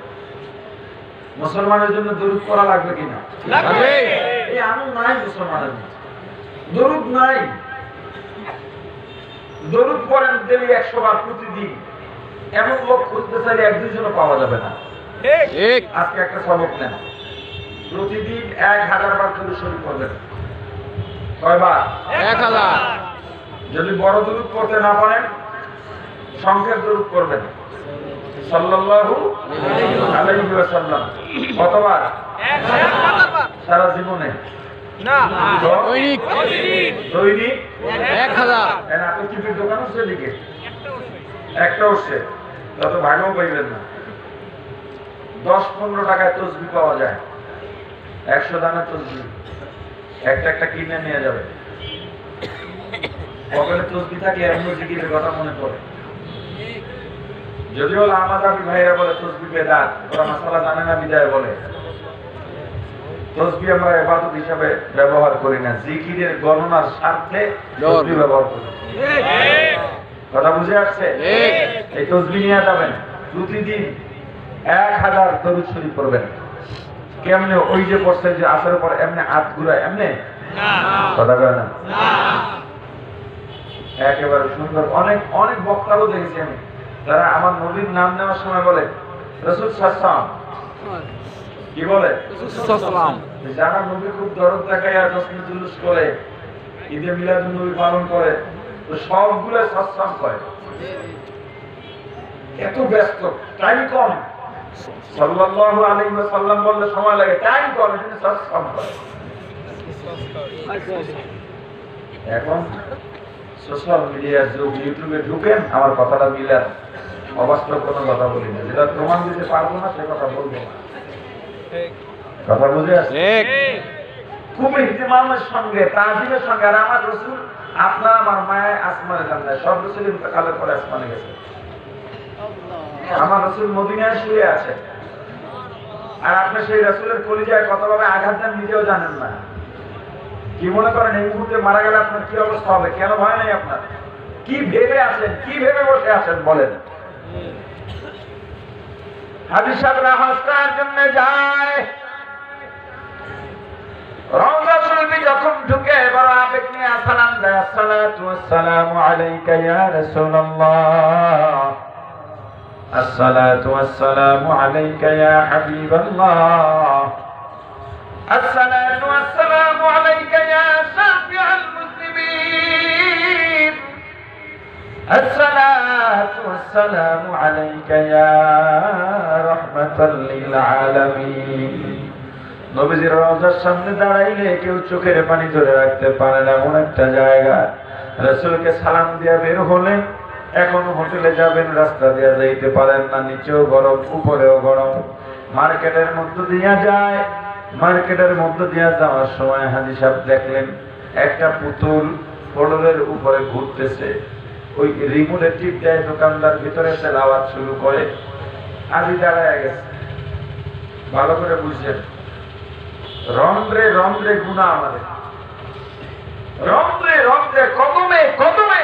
মুসলমানের জন্য দরুদ পড়া লাগবে কিনা? লাগবে। এই আমি নাই মুসলমানের মধ্যে দরুদ নাই। দরুদ পড়েন ডেইলি 100 বার প্রতিদিন। এমন লোক খুঁজতে চাইলে 1-2 জনও পাওয়া যাবে না। ঠিক। আজকে একটা সবক নেন, প্রতিদিন 1000 বার দরুদ শরীফ পড়বেন। কয়বার? 1000। যদি বড় দরুদ পড়তে না পারেন, সংক্ষেপ দরুদ পড়বেন, সাল্লাল্লাহু আলাইহি ওয়াসাল্লাম। কতবার? 1000 বার। সারা জীবনে না, দৈনিক 1000। এনা তো টিভির দোকান আছে দিকে একটা হচ্ছে, তত ভাগও পাইবেন না। 10-15 টাকায় তসবিহ পাওয়া যায়, 100 দানা তসবিহ একটা কিনে নিয়ে যাবে। পকেটে তসবিহ থাকলে এমন জিকিরের কথা মনে পড়ে। যদিও লামাদাবি ভাইরা বলে তসবিহ বেদাত, ওরা মাসালা জানে না বিদায় বলে। তসবিহ আমরা ইবাদত হিসাবে ব্যবহার করি না, জিকিরের গণনার স্বার্থে তসবিহ ব্যবহার করি। কথা বুঝে আসছে? এই তসবিহ নিয়ে যাবেন, প্রতিদিন 1000 দরুদ শরীফ পড়বেন। কেমনে? ওই যে পড়ছে যে আসরের পর এমনি হাত ঘুরায়, এমনি না, কথা কয় না, একেবারে সুন্দর। অনেক অনেক বক্তাও দেখেছি আমি, যারা আমার নবীর নাম নেওয়ার সময় বলে রাসূল সাল্লাল্লাহু কি বলে? যারা নবী খুব দরদ দেখায় আর রসুল জুলুস করে, ঈদে মিলাদুন নবী পালন করে, তো সবগুলো সাল্লাম কয়। এত ব্যস্ত, টাইম কম। সাল্লাল্লাহু আলাইহি ওয়াসাল্লাম বললে সময় লাগে, টাইম কম, এজন্য সাল্লাম কয়। এখন সোশ্যাল মিডিয়ার যুগ, ইউটিউবে ঢুকেন, আমার কথাটা মিলান, অবাস্তব কোনো কথা বলি না, যেটা প্রমাণ দিতে পারবো না সে কথা বলবো না। কথা বুঝে আসছে? খুব ইহতিমামের সঙ্গে, তাজিমের সঙ্গে। আর আমার রাসূল, আপনার আমার মায়ের আসমানে যান নাই, সব রাসূল ইন্তেকালের পরে আসমানে গেছে। আমার রাসূল মদিনায় শুয়ে আছে, আর আপনি সেই রাসূলের কলিজায় কতভাবে আঘাত দেন নিজেও জানেন না। কি মনে করেন এই মুহূর্তে মারা গেলে আপনার কি অবস্থা হবে? কেন ভয় নেই আপনার? কি ভেবে আছেন, কি ভেবে বসে আছেন বলেন? হাজী সাহেবরা হজ করার জন্য যায়, রওজা শরীফে যখন ঢুকে বড় আবেগ নিয়ে সালাম দেয়, আসসালাতু ওয়াসসালামু আলাইকা ইয়া রাসূলুল্লাহ, আসসালাতু ওয়াসসালামু আলাইকা ইয়া হাবিবাল্লাহ, আসসালাতু ওয়াসসালামু আলাইকা ইয়া শাফিউল মুসলিমিন, আসসালাতু ওয়াসসালামু আলাইকা ইয়া রাহমাতাল লিল আলামিন। নবীজির রওজার সামনে দাঁড়াইলে কেউ চোখের পানি ধরে রাখতে পারে না, এমন একটা জায়গা। রাসূলকে সালাম দিয়ে বের হলেন, এখন হোটেলে যাবেন, রাস্তা দিয়ে যাইতে পারেন না, নিচেও গরম উপরেও গরম। মার্কেটের মধ্য দিয়ে যায়, মার্কেটের মধ্য দিয়ে যাওয়ার সময় হাজী সাহেব দেখলেন একটা পুতুল ফ্লোরের উপরে ঘুরতেছে। ওই রিমোটে টিপ দেয় দোকানদার, ভিতরে তেলাওয়াত শুরু করে। হাজী দাঁড়ায় গেছে। ভালো করে বুঝছেন, রন্ধ্রে রন্ধ্রে গুনাহ আমাদের, রন্ধ্রে রন্ধ্রে কদমে কদমে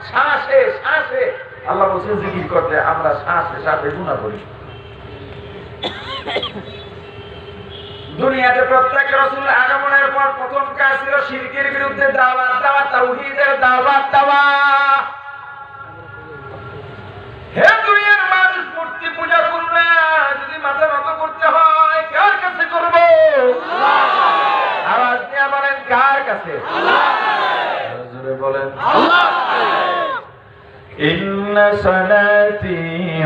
শ্বাসে শ্বাসে। আল্লাহ বলছেন জিকির করতে, আমরা শ্বাসে শ্বাসে গুনাহ করি। দুনিয়াতে প্রত্যেক রাসূল আগমনের পর প্রথম কাজ ছিল শিরকের বিরুদ্ধে দাওয়াত দেওয়া, তাওহীদের দাওয়াত দেওয়া। হে দুনিয়ার মানুষ, মূর্তি পূজা করো না, যদি মাথা নত করতে হয় কার কাছে করব? আল্লাহ। আওয়াজ দিয়ে বলেন কার কাছে? আল্লাহ। জোরে বলেন আল্লাহ। ইন্না সালাতি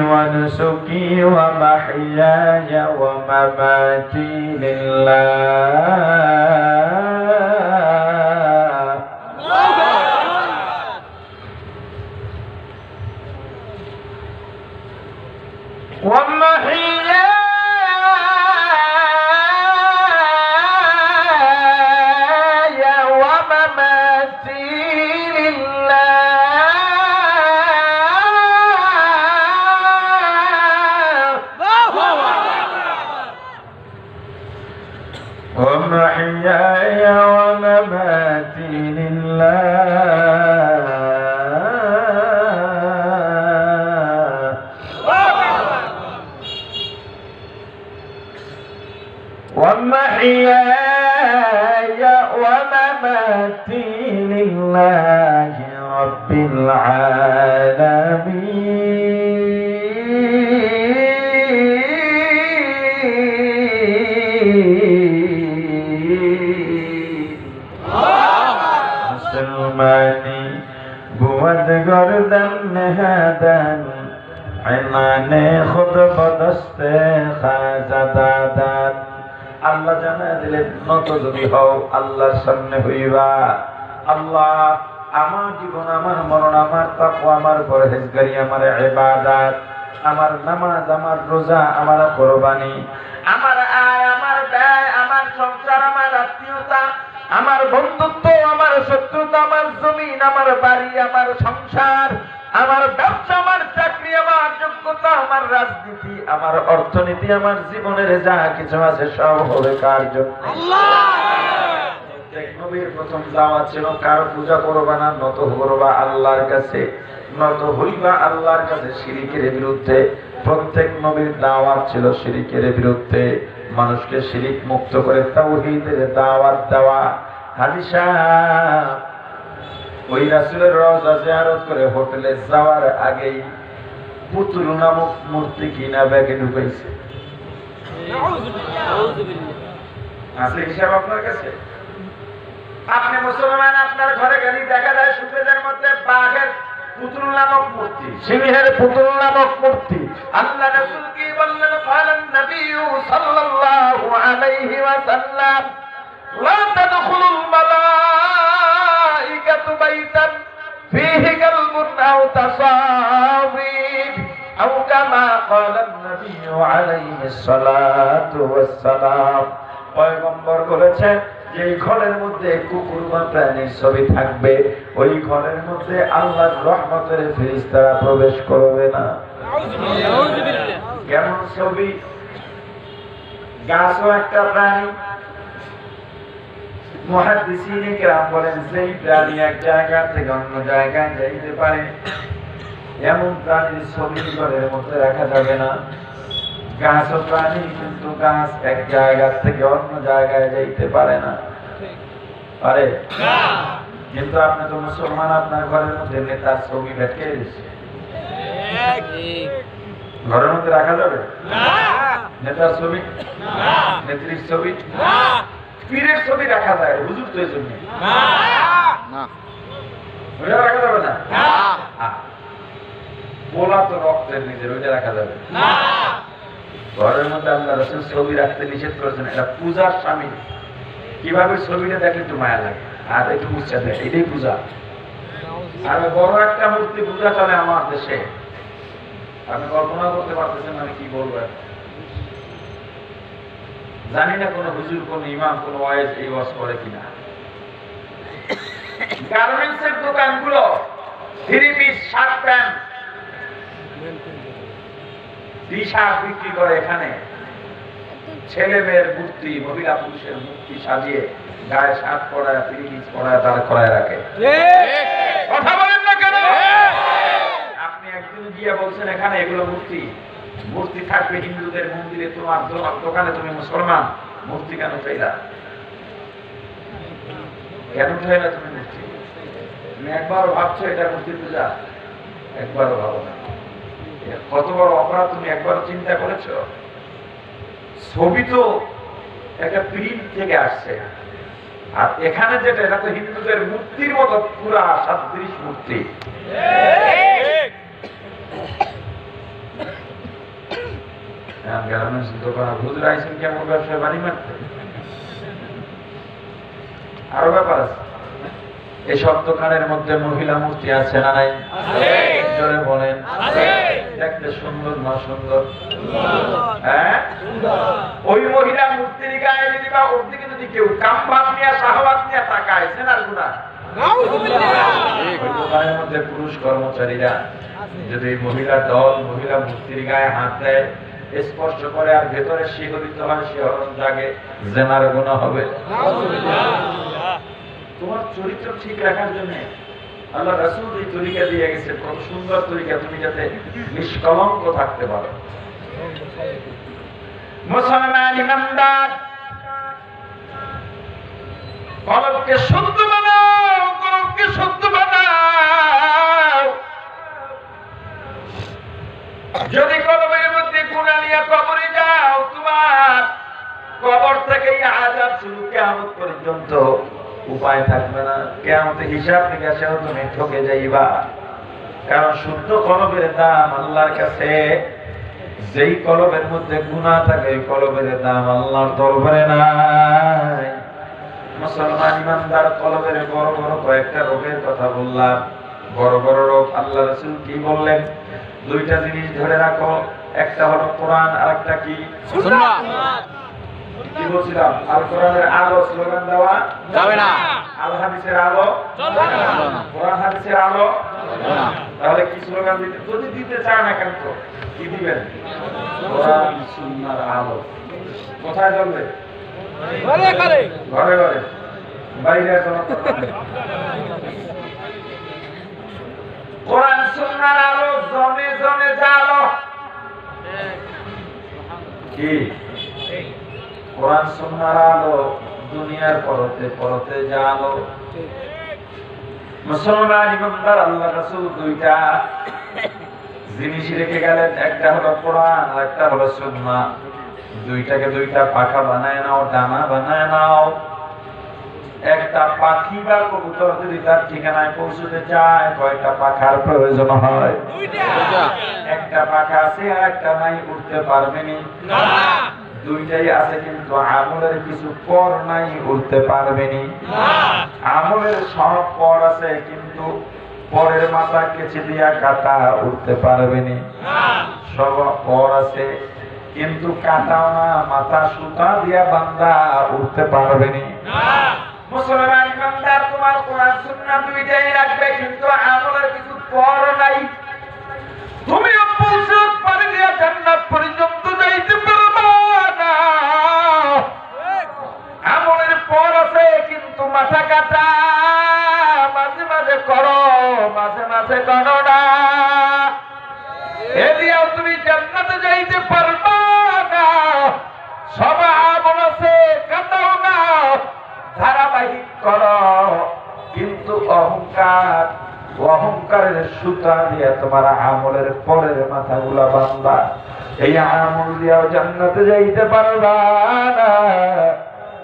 ওয়া নুসুকি ওয়া মাহইয়ায়া ওয়া মামাতি লিল্লাহ। ومحياي ومماتي لله رب العالمين مسلماني بود گردن هدن عنان خود بدست خازدادن আল্লাহ জানায় দিলেন নত যদি হও আল্লাহর সামনে হইবা আল্লাহ আমার জীবন আমার মরণ আমার তাকওয়া আমার পরহেজগারি আমার ইবাদত আমার নামাজ আমার রোজা আমার কুরবানি আমার আয় আমার ব্যয় আমার সংসার আমার আত্মীয়তা আমার বন্ধুত্ব আমার শত্রুতা আমার জমিন আমার বাড়ি আমার সংসার আমার ব্যবসা আমার চাকরি আমার যোগ্যতা আমার রাজনীতি আমার অর্থনীতি আমার জীবনের যা কিছু আছে সব হবে কার জন্য? নবীর প্রথম দাওয়াত ছিল কার পূজা করবা না, নত করবা আল্লাহর কাছে, নত হইবা আল্লাহর কাছে শিরকের বিরুদ্ধে। প্রত্যেক নবীর দাওয়াত ছিল শিরকের বিরুদ্ধে, মানুষকে শিরক মুক্ত করে তাওহীদের দাওয়াত দেওয়া। হাজী সাহেব ওই রাসূলের রওজা জিয়ারত করে হোটেলে যাওয়ার আগেই পুতুল নামক মূর্তি কিনা ব্যাগে ঢুকাইছে। আছে হিসাব আপনার কাছে? আপনি মুসলমান, আপনার ঘরে গেলে দেখা যায় সুকেজের মধ্যে বাঘের পুতুল নামক মূর্তি, সিংহের পুতুল নামক মূর্তি। আল্লাহ রাসূল কি বললেন? কালেন নবী সাল্লাল্লাহু আলাইহি ওয়াসাল্লাম লা তাদখুলুল মালাইকাতু বাইতান ফীহি কালবুন আও তাসাবিব আও কামা ক্বালান নবী আলাইহিস সালাতু ওয়াস সালাম। পয়গম্বর বলেছেন যে ঘরের মধ্যে কুকুর বা প্রাণীর ছবি থাকবে, ওই ঘরের মধ্যে আল্লাহর রহমতের ফেরেশতারা প্রবেশ করবে না। কেমন ছবি? গাছও একটা প্রাণী। মুহাদ্দিসিনে কেরাম বলেন সেই প্রাণী এক জায়গা থেকে অন্য জায়গায় যাইতে পারে, এমন প্রাণীর ছবি ঘরের মধ্যে রাখা যাবে না। গাছও প্রাণী, কিন্তু গাছ এক জায়গা থেকে অন্য জায়গায় যাইতে পারে না। পারে? কিন্তু আপনি তো মুসলমান, আপনার ঘরের মধ্যে নেতার ছবি ভেটকে দিচ্ছে, ঘরের মধ্যে রাখা যাবে? নেতার ছবি, নেত্রীর ছবি, পীরের ছবি রাখা যায়, হুজুর তো এজন্য ওইটা রাখা যাবে না। বলা তো রক্তের নিজের, ওইটা রাখা যাবে না। ঘরের মধ্যে আল্লাহ রাসূল ছবি রাখতে নিষেধ করেছেন, এটা পূজার শামিল। কিভাবে ছবিটা দেখলে একটু মায়া লাগে আর একটু উচ্চা দেয়, এটাই পূজা। আর বড় একটা মূর্তি পূজা চলে আমার দেশে, আপনি কল্পনা করতে পারতেছেন আমি কি বলবো। জানি না কোন হুজুর, কোন ইমাম, কোন ওয়াইজ এই ওয়াজ করে কিনা। গার্মেন্টসের দোকানগুলো three piece, shirt pant, T-shirt বিক্রি করে। এখানে ছেলে মেয়ের মূর্তি, মহিলা পুরুষের মূর্তি সাজিয়ে গায়ে শার্ট পরায়, থ্রি পিস পরায়, তার করায় রাখে। কথা বলেন না কেন? আপনি একদিন গিয়ে বলছেন এখানে এগুলো মূর্তি, মূর্তি থাকবে হিন্দুদের মন্দিরে, তোমার দোকানে তুমি মুসলমান, মূর্তি কেন চাইলা? কেন চাইলা তুমি মূর্তি? তুমি একবারও ভাবছো এটা মূর্তি পূজা? একবারও ভাবো না। কত বড় অপরাধ তুমি একবারও চিন্তা করেছো? ছবি তো একটা প্রিন্ট থেকে আসছে, আর এখানে যেটা, এটা তো হিন্দুদের মূর্তির মতো পুরা সাদৃশ মূর্তি। আরো ব্যাপার আছে, এসব দোকানের মধ্যে মহিলা মূর্তি আছে না নাই? জোরে বলেন। দেখতে সুন্দর না সুন্দর? হ্যাঁ, ওই মহিলা মূর্তির গায়ে যদি বা ওর দিকে যদি কেউ কামভাব নিয়ে শাহওয়াত নিয়ে তাকায়, সেনার গুনাহ। দোকানের মধ্যে পুরুষ কর্মচারীরা যদি মহিলা দল মহিলা মূর্তির গায়ে হাত দেয়, স্পর্শ করে, আর ভেতরে শিহরিত হয়, শিহরণ জাগে, জেনার গুনাহ হবে। তোমার চরিত্র ঠিক রাখার জন্য আল্লাহ রাসূল এই তরিকা দিয়ে গেছে, কত সুন্দর তরিকা, তুমি যাতে নিষ্কলঙ্ক থাকতে পারো। মুসলমান ইমানদার, কলবকে শুদ্ধ বানাও, কলবকে শুদ্ধ বানাও। যদি কলবের মধ্যে গুনাহ নিয়ে কবরে যাও, তোমার কবর থেকে আযাব শুরু কিয়ামত পর্যন্ত উপায় থাকবে না। কিয়ামতে হিসাব নিকাশেও তুমি ঠকে যাইবা। কারণ শুদ্ধ কলবের দাম আল্লাহর কাছে। যেই কলবের মধ্যে গুনাহ থাকে ওই কলবের দাম আল্লাহর দরবারে নাই। মুসলমান ইমানদার, কলবের বড় বড় কয়েকটা রোগের কথা বললাম। বড় বড় রোগ আল্লাহ রাসূল কি বললেন? দুইটা জিনিস ধরে রাখো, একটা হলো কোরআন আর একটা কি সুন্নাহ। কি বলছিলাম? আল কোরআনের আলো স্লোগান দেওয়া যাবে না, আল হাদিসের আলো চলবে না, কোরআন হাদিসের আলো চলবে না। তাহলে কি স্লোগান দিতে? যদি দিতে চান না কেন তো কি দিবেন? কোরআন সুন্নাহর আলো। কোথায় জ্বলবে? ঘরে ঘরে, ঘরে ঘরে, বাইরে কোরআন সুন্নাহর আলো জমে জমে জালো। কি কোরআন সুন্নাহর আলো দুনিয়ার পরতে পরতে জালো। মুসলমান ইমানদার, আল্লাহ রাসূল দুইটা জিনিস রেখে গেলেন, একটা হলো কোরআন আর একটা হলো সুন্নাহ। দুইটাকে দুইটা পাখা বানায় নাও, ডানা বানায় নাও। একটা পাখি বা কবুতর যদি তার ঠিকানায় পৌঁছতে চায়, কয়টা পাখার প্রয়োজন হয়? দুইটা। একটা পাখা আছে আর একটা নাই, উড়তে পারবে না। দুইটাই আছে কিন্তু আমলের কিছু পর নাই, উড়তে পারবে না। আমলের সব পর আছে কিন্তু পরের মাথা কেচে দিয়া কাটা, উঠতে পারবে না। সব পর আছে কিন্তু কাটাও না, মাথা সুতা দিয়া বান্ধা, উঠতে পারবে না। মুসলমান ইমানদার, তোমার কোরআন সুন্নাহ দুইটাই রাখবে কিন্তু আমলের কিছু পর নাই। তুমিও পৌঁছতে পারবে না, জান্নাত পর্যন্ত যাইতে পারবে না। আমলের পর আছে কিন্তু মাথা কাটা, মাঝে মাঝে করো, মাঝে মাঝে করো না। এদিয়াও তুমি জান্নাতে যাইতে পারবে না। সব আমল আছে, কাটাও না, ধারাবাহিক করো। কিন্তু অহংকার, অহংকারের সুতা দিয়ে তোমার আমলের পরের মাথাগুলা বাঁধবা। এই আমল দিয়েও জান্নাতে যাইতে পারবা না।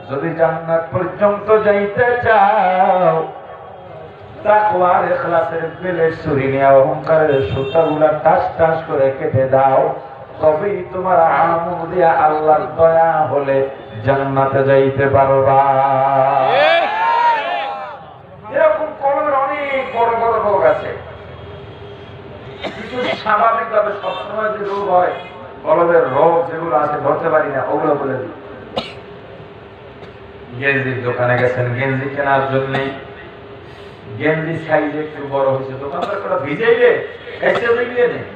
যদি জান্নাত পর্যন্ত যাইতে চাও, তাকওয়া আর ইখলাসের বেলের ছুরি নিয়ে অহংকারের সুতাগুলা টাস টাস করে কেটে দাও। তবেই তোমার আমল দিয়ে আল্লাহর দয়া হলে জান্নাতে যাইতে পারবা। এরকম কলমের অনেক বড় বড় রোগ আছে। কিছু স্বাভাবিকভাবে সবসময় যে রোগ হয়, কলমের রোগ যেগুলো আছে ধরতে পারি না, ওগুলো বলে দিই। গেঞ্জির দোকানে গেছেন গেঞ্জি কেনার জন্য, গেঞ্জি সাইজ একটু বড় হয়েছে, দোকানদার করে ভিজাইলে এসে দিলে নেই।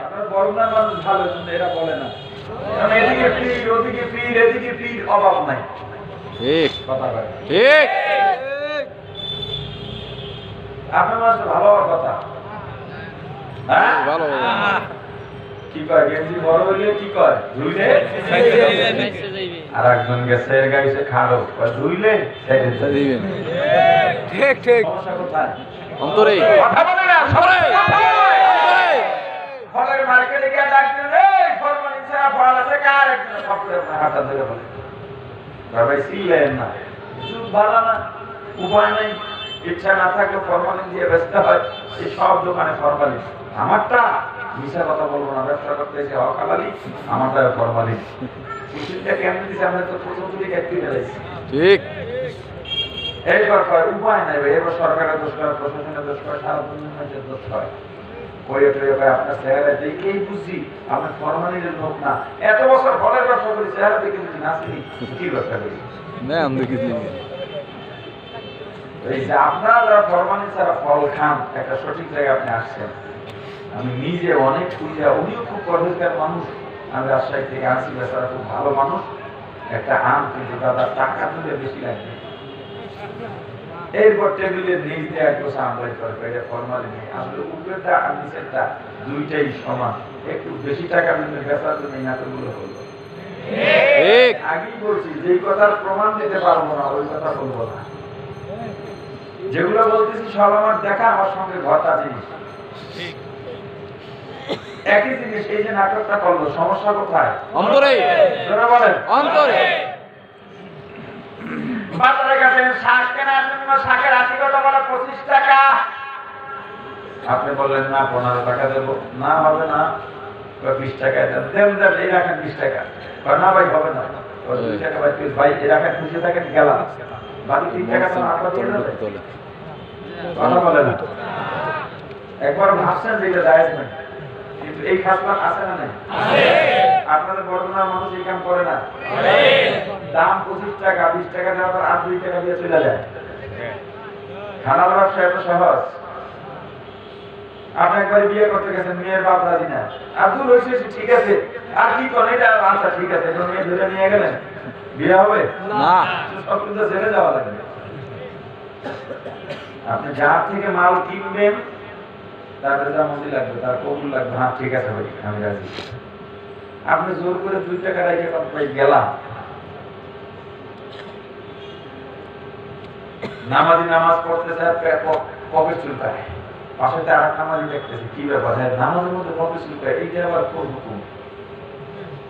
আপনার বড়নার মানুষ ভালো, এরা বলে না। কারণ এদিকে পীর, ওদিকে পীর, এদিকে পীর, অভাব নাই। ঠিক কথা বলে, ঠিক। আপনার মানুষ ভালো হওয়ার কথা। হ্যাঁ ভালো। কি কয়? গেঞ্জি বড় হইলে কি কয়? ধুইলে আর একজন গেছে এর গাইছে খাড়ো, ধুইলে ছেড়ে দিবেন। ঠিক ঠিক। সমস্যা কোথায়? অন্তরে। কথা বলে না সরে। ফলের মার্কেটে গিয়ে ডাকলেন, এই ফরমালিন ছাড়া ফল আছে কার? একজন সবগুলো হাতে ধরে বলে, ভাই ছিলেন না, যুগ ভালো না, উপায় নাই। ইচ্ছা না থাকলে ফরমালিন দিয়ে ব্যস্ত হয়। এই সব দোকানে ফরমালিন। আমারটা মিশা কথা বলবো না, ব্যবসা করতে এসে হকালালি, আমারটা ফরমালিন। উচিতটা কেমন দিচ্ছে? আমরা তো প্রথম থেকে একটু ফেলেছি। ঠিক। এইবার কয় উপায় নাই ভাই, এবার সরকারের দোষ করে, প্রশাসনের দোষ করে, সারা দুনিয়ার দোষ হয়। আপনার চেহারা দেখেই বুঝি আপনার ফরমালিনের লোক না। এত বছর ফলের ব্যবসা করি, চেহারা দেখে বুঝি নাসিনি কি ব্যবসা করি না। এই যে আপনারা যারা ফরমালিন ছাড়া ফল খান, একটা সঠিক জায়গায় আপনি আসছেন। আমি নিজে অনেক খুঁজে, উনিও খুব পরিষ্কার মানুষ, আমি রাজশাহী থেকে আসি, বেচারা খুব ভালো মানুষ। একটা আম কিন্তু দাদা টাকা দিলে বেশি লাগবে। এরপর টেবিলের নিচ দিয়ে এক গোছা আম বের করে এটা ফরমালিন আসলে উপরেরটা আর নিচেরটা দুইটাই সমান, একটু বেশি টাকা দিলে বেচার জন্য নাটকগুলো হলো। আগেই বলছি যেই কথার প্রমাণ দিতে পারবো না ওই কথা বলবো না। যেগুলো বলতেছি সব আমার দেখা, আমার সঙ্গে ঘটা জিনিস, একই জিনিস। এই যে নাটকটা করলো সমস্যা কোথায়? অন্তরে। যারা বলেন অন্তরে। বাজারে গেছেন শাক কেনার জন্য, শাকের আটি কত বলে 25 টাকা। আপনি বললেন না 15 টাকা দেবো, না হবে না 20 টাকা দেন, দেন এই রাখেন 20 টাকা। না ভাই হবে না, 2 টাকা ভাই এই রাখেন, খুশি থাকেন গেলাম, বাকি 3 টাকা তো আপনার দিয়ে দেবে। কথা বলে না, একবার ভাবছেন যে এটা জায়েজ না, কিন্তু এই খাসলাত আছে না নাই? আপনাদের বর্তমান মানুষ এই কাম করে না। দাম 25 টাকা 20 টাকা দেওয়ার পর আর 2 টাকা দিয়ে চলে যায়। হালাল ব্যবসা এত সহজ। আপনি একবার বিয়ে করতে গেছেন, মেয়ের বাপ রাজি না, আব্দুল হয়েছে ঠিক আছে, আর কি করে এটা আচ্ছা ঠিক আছে, এখন মেয়ে ধরে নিয়ে গেলেন, বিয়ে হবে না, সব কিন্তু ছেড়ে যাওয়া লাগবে। আপনি যার থেকে মাল কিনবেন তার রেজামন্দি লাগবে, তার কবুল লাগবে, হ্যাঁ ঠিক আছে ভাই আমি রাজি। আপনি জোর করে 2 টাকা রেখে ভাই গেলাম, নামাজি নামাজ পড়তেছে পকেট চুলকায়, পাশে আর এক নামাজি দেখতেছে কি ব্যাপার, হ্যাঁ নামাজের মধ্যে পকেট চুলকায়, এইটা আবার কোন হুকুম?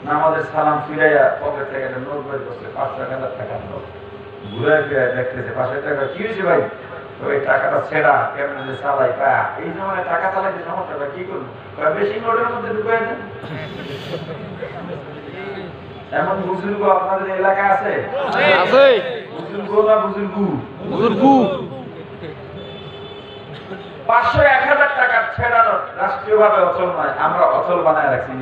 নামাজের সালাম ফিরাইয়া পকেট থেকে নোট বের করছে, 5,000 টাকার নোট, ঘুরে ফিরে দেখতেছে 5,000 টাকা। কি হয়েছে ভাই? ওই টাকাটা ছেড়া কেমন যে চালাই পায়া, এই সময় টাকা চালাইতে সমস্যাটা কি করবো, বেশি নোটের মধ্যে ঢুকে দেন। এমন বুজুর্গ আপনাদের এলাকায় আছে? বুজুর্গ না বুজুর্গু? 500-1000 টাকা ছেড়া নোট রাষ্ট্রীয় ভাবে অচল নয়, আমরা অচল বানায় রাখছি।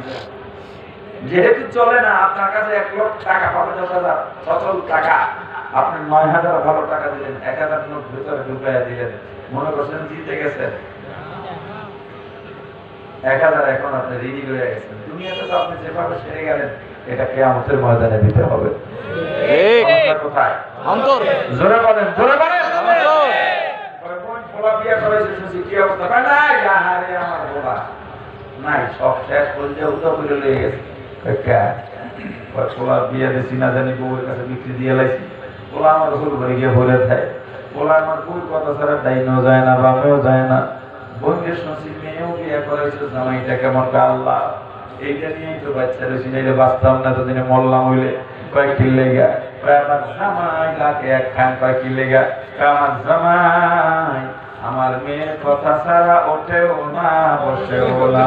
যেহেতু চলে না, আপনার কাছে 1 লক্ষ টাকা 50,000 অচল টাকা, আপনি 9,000 ভালো টাকা দিলেন, 1,000 নোট ভিতরে ঢুকাইয়া দিলেন, মনে করছেন জিতে গেছেন। 1,000 এখন আপনি ঋণী হয়ে গেছেন। দুনিয়াতে তো আপনি যেভাবে সেরে গেলেন, এটা কিয়ামতের ময়দানে দিতে হবে। কোথায়? অন্তর। জোরে বলেন, জোরে বলেন। পোলা বিয়ে করেছে শুনছি, কি অবস্থা? নাই আহারে আমার পোলা নাই, সব শেষ করে উদা করে লেগে গেছে। পোলা বিয়ে দিছি না জানি বউয়ের কাছে বিক্রি দিয়ে লাইছি, পোলা আমার হুল হয়ে গিয়ে বলে দেয়, পোলা আমার কোন কথা ছাড়া ডাইনও যায় না, বামেও যায় না। বন্ধুর শুনছি মেয়েও বিয়ে করেছে, জামাইটা কেমন আল্লাহ, এইটা নিয়েই তো বাচ্চা রয়েছি, নাইলে বাঁচতাম না, তো দিনে মরলাম হইলে কয়েকটি লেগা, আমার জামাই লাগে একখান কয়েকটি লেগা, আমার জামাই আমার মেয়ের কথা ছাড়া ওঠেও না বসেও না।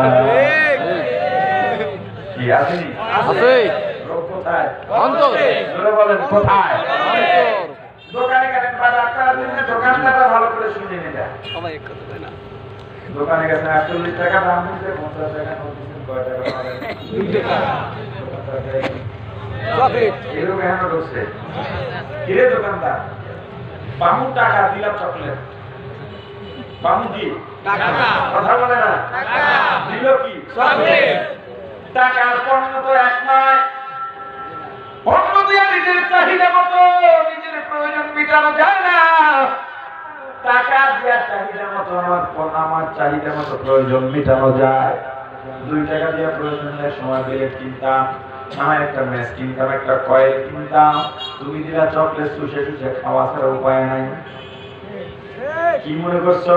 কি আসেনি? কোথায়? অন্তরে। বলেন কোথায়? দোকানে গেলেন বা ডাক্তার দোকানদাররা ভালো করে শুনে নিলেন, দোকানে গেছেন 48 টাকা দাম দিচ্ছে, 50 টাকা দিচ্ছেন, কয় টাকা পাবেন? 2 টাকা। চকলেট এরকম কেন ঢুকছে? কিরে দোকানদার, বামু টাকা দিলাম চকলেট, বামু কি টাকা? কথা বলে না, টাকা দিল কি? চকলেট। টাকার পণ্য তো এক নয়, পণ্য দিয়ে নিজের চাহিদা মতো নিজের প্রয়োজন মেটানো যায় না। টাকা দিয়ে চাহিদা মতো আমার চাহিদা মতো প্রয়োজন মেটানো যায়। 2 টাকা দিয়ে প্রয়োজনের সময় বিলেট কিনতাম, না একটা ম্যাচ কিনতাম, একটা কয়েল কিনতাম, তুমি দিলা চকলেট চুষে চুষে খাওয়া ছাড়া উপায় নাই। কি মনে করছো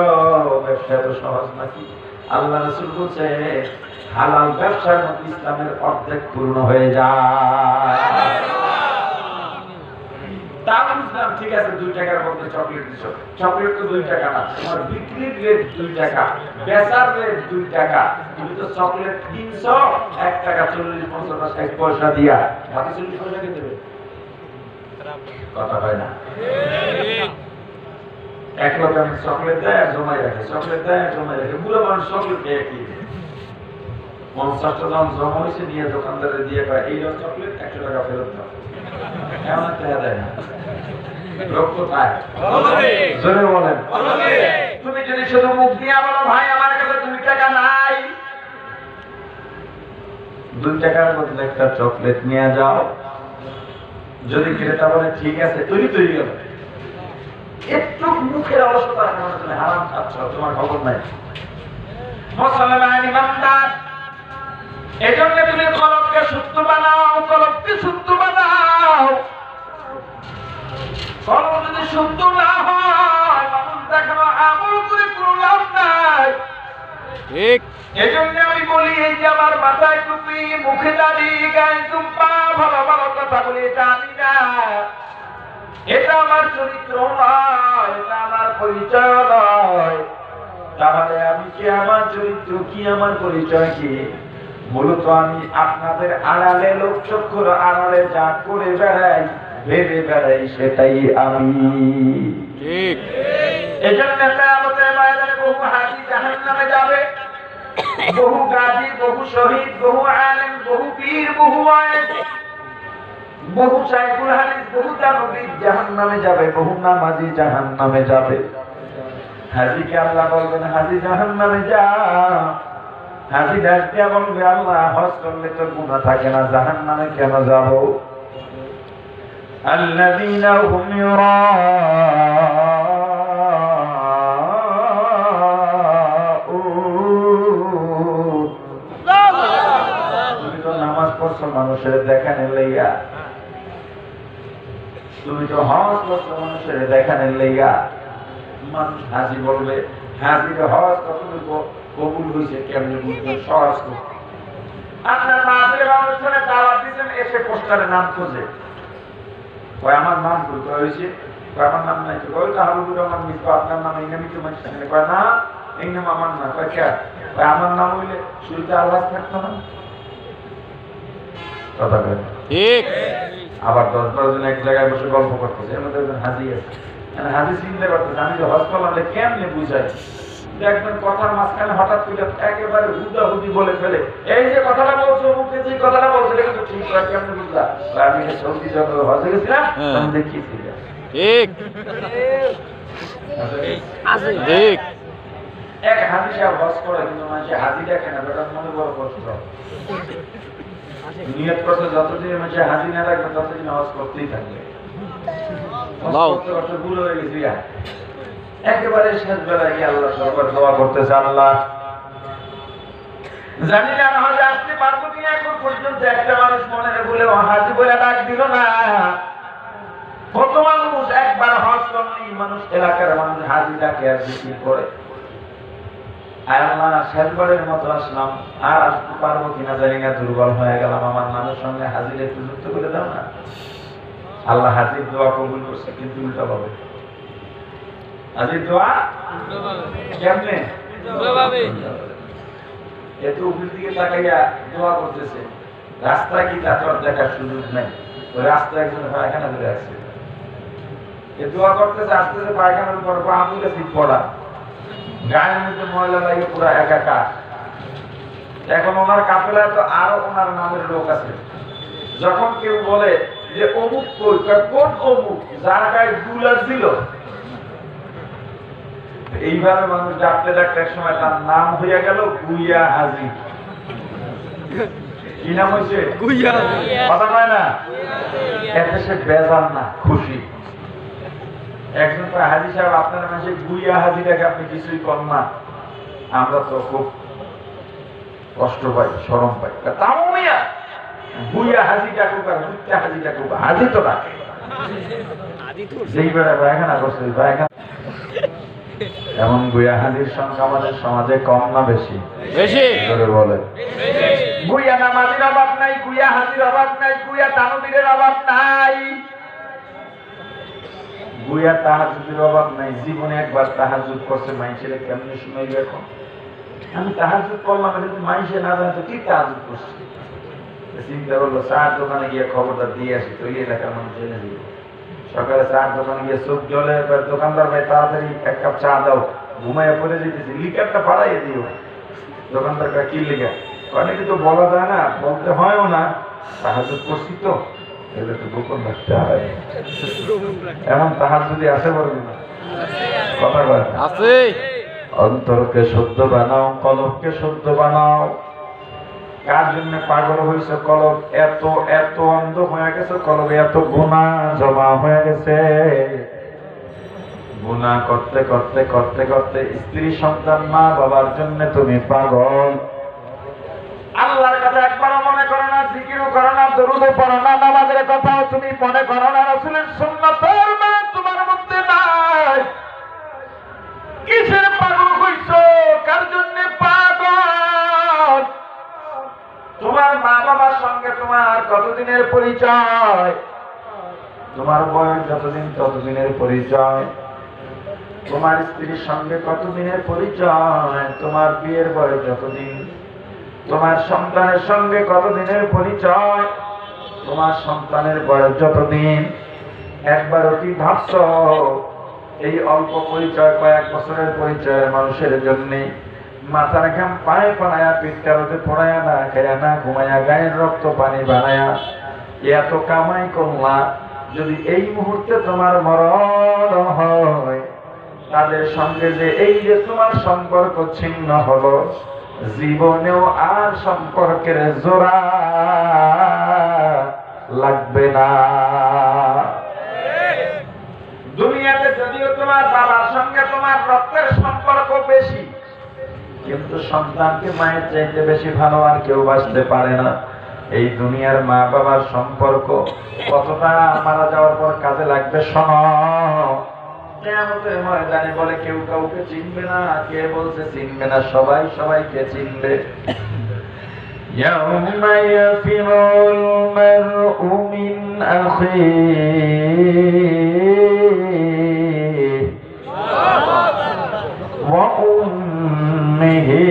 ব্যবসা এত সহজ নাকি? আল্লাহ রাসূল বলছে হালাল ব্যবসার মধ্যে ইসলামের অর্ধেক পূর্ণ হয়ে যায়। তা বুঝলাম, ঠিক আছে 2 টাকার মধ্যে চকলেট দিছো, চকলেট তো 2 টাকা না, তোমার বিক্রির রেট 2 টাকা, বেচার রেট 2 টাকা, তুমি তো চকলেট কিনছো 1 টাকা 40-50 পয়সা দিয়া, বাকি 40 পয়সা কে দেবে? কথা হয় না। এক লোক আমি চকলেট দেয় আর জমাই রাখে, চকলেট দেয় আর জমাই রাখে, বুড়ো মানুষ চকলেট খেয়ে কি 50টা দাম জমা হয়েছে, নিয়ে দোকানদারে দিয়ে পায় এই চকলেট 100 টাকা ফেরত দাও, এমন দেখা দেয় না। লোক কোথায়? জোরে বলেন। তুমি যদি শুধু মুখ দিয়ে বলো ভাই আমার কাছে 2 টাকা নাই, 2 টাকার বদলে একটা চকলেট নিয়ে যাও, যদি ক্রেতা বলে ঠিক আছে তৈরি তৈরি গেল, একটু মুখের অলসতার কারণে তুমি হারাম খাচ্ছ, তোমার খবর নাই। মুসলমান ইমানদার, এজন্য তুমি কলবকে শুদ্ধ বানাও, কলবকে শুদ্ধ বানাও। কলব যদি শুদ্ধ না হয়, মানুষ দেখানো আমল করে কোনো লাভ নাই। ঠিক। এজন্য আমি বলি, এই যে আমার মাথায় টুপি, মুখে দাড়ি, গায়ে জুব্বা, ভালো ভালো কথা বলি, এটা আমি না, এটা আমার চরিত্র নয়, এটা আমার পরিচয় নয়। তাহলে আমি কি, আমার চরিত্র কি, আমার পরিচয় কি? মূলত আমি আপনাদের আড়ালে, লোক চক্ষুর আড়ালে যা করে বেড়াই, ভেবে বেড়াই, সেটাই আমি। ঠিক। এজন্য কিয়ামতের ময়দানে বহু হাজি জাহান্নামে যাবে, বহু গাজী, বহু শহীদ, বহু আলেম, বহু পীর, বহু ওয়াইজ, বহু শাইখুল হাদিস, বহু তানবীর জাহান্নামে যাবে, বহু নামাজি জাহান্নামে যাবে। হাজিকে আল্লাহ বলবেন, হাজি জাহান্নামে যা। হাজি ডাক দিয়া বলবে, আল্লাহ, হজ করলে তো গুনাহ থাকে না, জাহান্নামে কেন যাব? আল্লাযীনা হুম তুমি তো নামাজ পড়ছো মানুষের দেখানোর লাইগা, তুমি তো হজ করছো মানুষের দেখানোর লাইগা। মানুষ হাজি বলবে, হাজির হজ কতটুকু কবুল হয়েছে কেমনে বুঝবে? সহজ তো। আপনার মাহফিলের অনুষ্ঠানে দাওয়াত দিয়েছেন, এসে পোস্টারে নাম খোঁজে, কয় আমার নাম ভুল করা হয়েছে, কয় আমার নাম নাই, কয় তো হাবিবুর রহমান মিত্র, আপনার নাম এই নামই তো মানুষ, কয় না এই নাম আমার না, কয় কে, কয় আমার নাম হইলে শুরুতে আল্লাহ থাকতো না। কথা বলেন ঠিক। আবার 10-12 জন এক জায়গায় বসে গল্প করতেছে, এর মধ্যে একজন হাজি আছে, হাজি চিন্তা করতেছে, আমি যে হজ করলাম কেমনে বুঝাই? দেখবেন কথার মাঝখানে হঠাৎ করে একেবারে হুদাহুদি বলে ফেলে, এই যে কথাটা বলছো, মুখে যে কথাটা বলছো, এটা কিন্তু ঠিক করে কেমনে বুঝলা? আমি সৌদি যখন হজে গেছিলাম তখন দেখিয়েছি। ঠিক। ঠিক। এক হাজি সাহেব হজ করে, কিন্তু মানুষ হাজি দেখে না, বেটার মনে বড় কষ্ট। নিয়ত করছে যতদিন মানুষ হাজি না রাখবে ততদিন হজ করতেই থাকবে। বুড়ো হয়ে গেছি, একেবারে শেষ বেলায় গিয়ে আল্লাহ দরবার দোয়া করতেছে, আল্লাহ জানি না হজে আসতে পারবো কিনা, এখন পর্যন্ত একটা মানুষ মনে বলে হাজি বলে ডাক দিল না। কত মানুষ একবার হজ করলেই মানুষ, এলাকার মানুষ হাজি ডাকে আর জিকির করে। আল্লাহ শেষবারের মতো আসলাম, আর আসতে পারবো কিনা জানি না, দুর্বল হয়ে গেলাম, আমার নামের সঙ্গে হাজির একটু যুক্ত করে দাও না। আল্লাহ হাজির দোয়া কবুল করছে, কিন্তু উল্টা পাবে। হাজির দোয়া কেমনে? এত উপর দিকে তাকাইয়া দোয়া করতেছে, রাস্তা কি তা তোর দেখার সুযোগ নাই, ওই রাস্তা একজন পায়খানা ধরে আছে, এ দোয়া করতেছে, আসতেছে পায়খানার উপর পা তুলে শীত পড়া, গায়ের মধ্যে ময়লা লাগে পুরা একাকার। এখন ওনার কাফেলায় তো আরো ওনার নামের লোক আছে। যখন কেউ বলে যে অমুক কই, কোন অমুক, যার গায়ে দুলার ছিল, এইভাবে মানুষ ডাকতে ডাকতে এক সময় তার নাম হইয়া গেল গুইয়া হাজি। কি নাম হয়েছে? গুইয়া। কথা কয় না, এতে সে বেজার না, খুশি। একজন হাজি সাহেব, আপনার মাসে গুইয়া হাজিটাকে আপনি কিছুই কর না, আমরা তো খুব কষ্ট পাই, শরম পাই। তাও মিয়া গুইয়া হাজি ডাকুক আর গুইয়া হাজি ডাকুক, হাজি তো ডাকে। যেই বেড়ায় পায়খানা করছে পায়খানা। এমন গুইয়া হাজির সংখ্যা আমাদের সমাজে কম না বেশি? বেশি। বলে গুইয়া নামাজির অভাব নাই, গুইয়া হাজির অভাব নাই, গুইয়া তানবীরের অভাব নাই, গুইয়া তাহাজ্জুদের অভাব নাই। জীবনে একবার তাহাজ্জুদ করছে, মাইশের কেমনে শুনাইবে? এখন আমি তাহাজ্জুদ করলাম, যদি মাইশে না জানে তো কি তাহাজ্জুদ করছে? চিন্তা করলো, চার দোকানে গিয়ে খবরটা দিয়ে আসি, তো এই এলাকার মানুষ জেনে দিল। সকালে চার দোকানে গিয়ে চোখ জলে, দোকানদার ভাই তাড়াতাড়ি এক কাপ চা দাও, ঘুমাইয়া পড়ে যেতেছি, লিকারটা পাড়াইয়ে দিও। দোকানদার কি লিখা? অনেকে তো বলা যায় না, বলতে হয়ও না, তাহাজ্জুদ করছি তো, এগুলো তো গোপন রাখতে হয়। এমন তাহাজ্জুদি আছে বলবি না? কথা বলে আছে। অন্তরকে শুদ্ধ বানাও, কলবকে শুদ্ধ বানাও। কার জন্য পাগল হয়েছে? কলব এত এত অন্ধ হয়ে গেছে, কলবে এত গুনাহ জমা হয়ে গেছে। গুনাহ করতে করতে করতে করতে স্ত্রী সন্তান মা বাবার জন্য তুমি পাগল। আল্লাহর কথা একবারও মনে করো না, জিকিরও করো না, দরুদও পড়ো না, নামাজের কথাও তুমি মনে করো না, রাসূলের সুন্নাতের মানে তোমার মধ্যে নাই। কিসের পাগল হইছো? কার জন্য পাগল? তোমার মা বাবার সঙ্গে তোমার কতদিনের পরিচয়? তোমার বয়স যতদিন ততদিনের পরিচয়। তোমার স্ত্রীর সঙ্গে কতদিনের পরিচয়? তোমার বিয়ের বয়স যতদিন। তোমার সন্তানের সঙ্গে কতদিনের পরিচয়? তোমার সন্তানের বয়স যতদিন। একবারও কি ভাবছো এই অল্প পরিচয়, কয়েক বছরের পরিচয় মানুষের জন্য মাথার ঘাম পায়ে পানায়া, পিঠটা রোদে পড়ায়া, না খায়া না ঘুমায়া, গায়ের রক্ত পানি বানায়া এত কামাই করলা, যদি এই মুহূর্তে তোমার মরণ হয়, তাদের সঙ্গে যে এই যে তোমার সম্পর্ক ছিন্ন হলো, জীবনেও আর সম্পর্কের জোড়া লাগবে না। দুনিয়াতে যদিও তোমার বাবার সঙ্গে তোমার রক্তের সম্পর্ক বেশি, কিন্তু সন্তানকে মায়ের চাইতে বেশি ভালো আর কেউ বাঁচতে পারে না। এই দুনিয়ার মা বাবার সম্পর্ক কতটা মারা যাওয়ার পর কাজে লাগবে শোনো। কিয়ামতের ময়দানে বলে কেউ কাউকে চিনবে না। কে বলছে চিনবে না? সবাই সবাইকে চিনবে। ইয়াউমা ইয়াফিরুল মারউ মিন আখিহি ওয়া উম্মিহি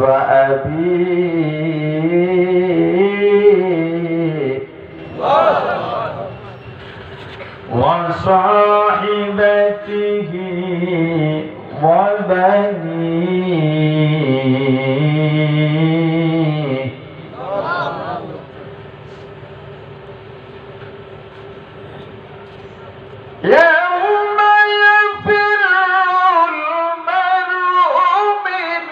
ওয়া আবিহি ওয়া সাহিবাতিহি ওয়া বানিহি। يوم يفر المرء من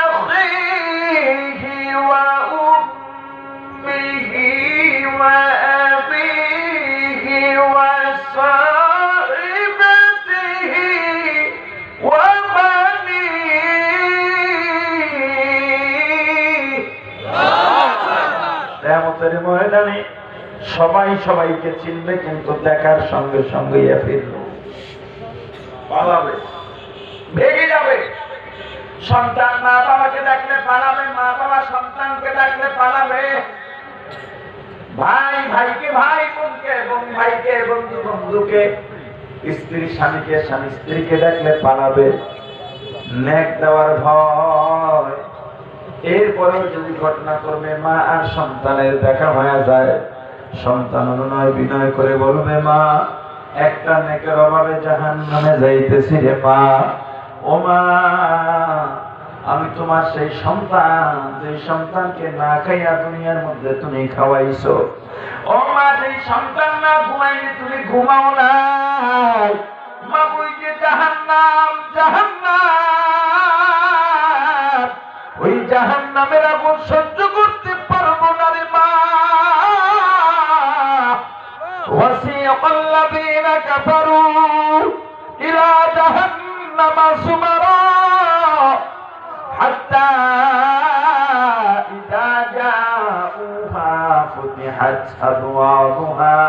أخيه وأمه وأبيه وصاحبته وبنيه। কিয়ামতের ময়দানে সবাই সবাইকে চিনবে, কিন্তু দেখার সঙ্গে সঙ্গে পালাবে, ভেগে যাবে। সন্তান মা বাবাকে ডাকলে পালাবে, মা বাবা সন্তানকে ডাকলে পালাবে, ভাই ভাইকে, ভাই বোনকে, বোন ভাইকে, বন্ধু বন্ধুকে, স্ত্রী স্বামীকে, স্বামী স্ত্রীকে ডাকলে পালাবে, নেক দেওয়ার ভয়। এরপরেও যদি ঘটনা করবে মা আর সন্তানের দেখা হয়ে যায়, সন্তান অনুনয় বিনয় করে বলবে, মা একটা নেকের অভাবে জাহান্নামে যাইতেছি রে মা। ও মা, আমি তোমার সেই সন্তান, যে সন্তানকে না খাইয়া দুনিয়ার মধ্যে তুমি খাওয়াইছো। ও মা, যে সন্তান না ঘুমাইলে তুমি ঘুমাও না। মা, ওই যে জাহান্নাম, জাহান্নাম, ওই জাহান্নামের আগুন সহ্য করতে পারবো না রে মা। وسيق الذين كفروا إلى جهنم زمرا حتى إذا جاءوها فتحت أبوابها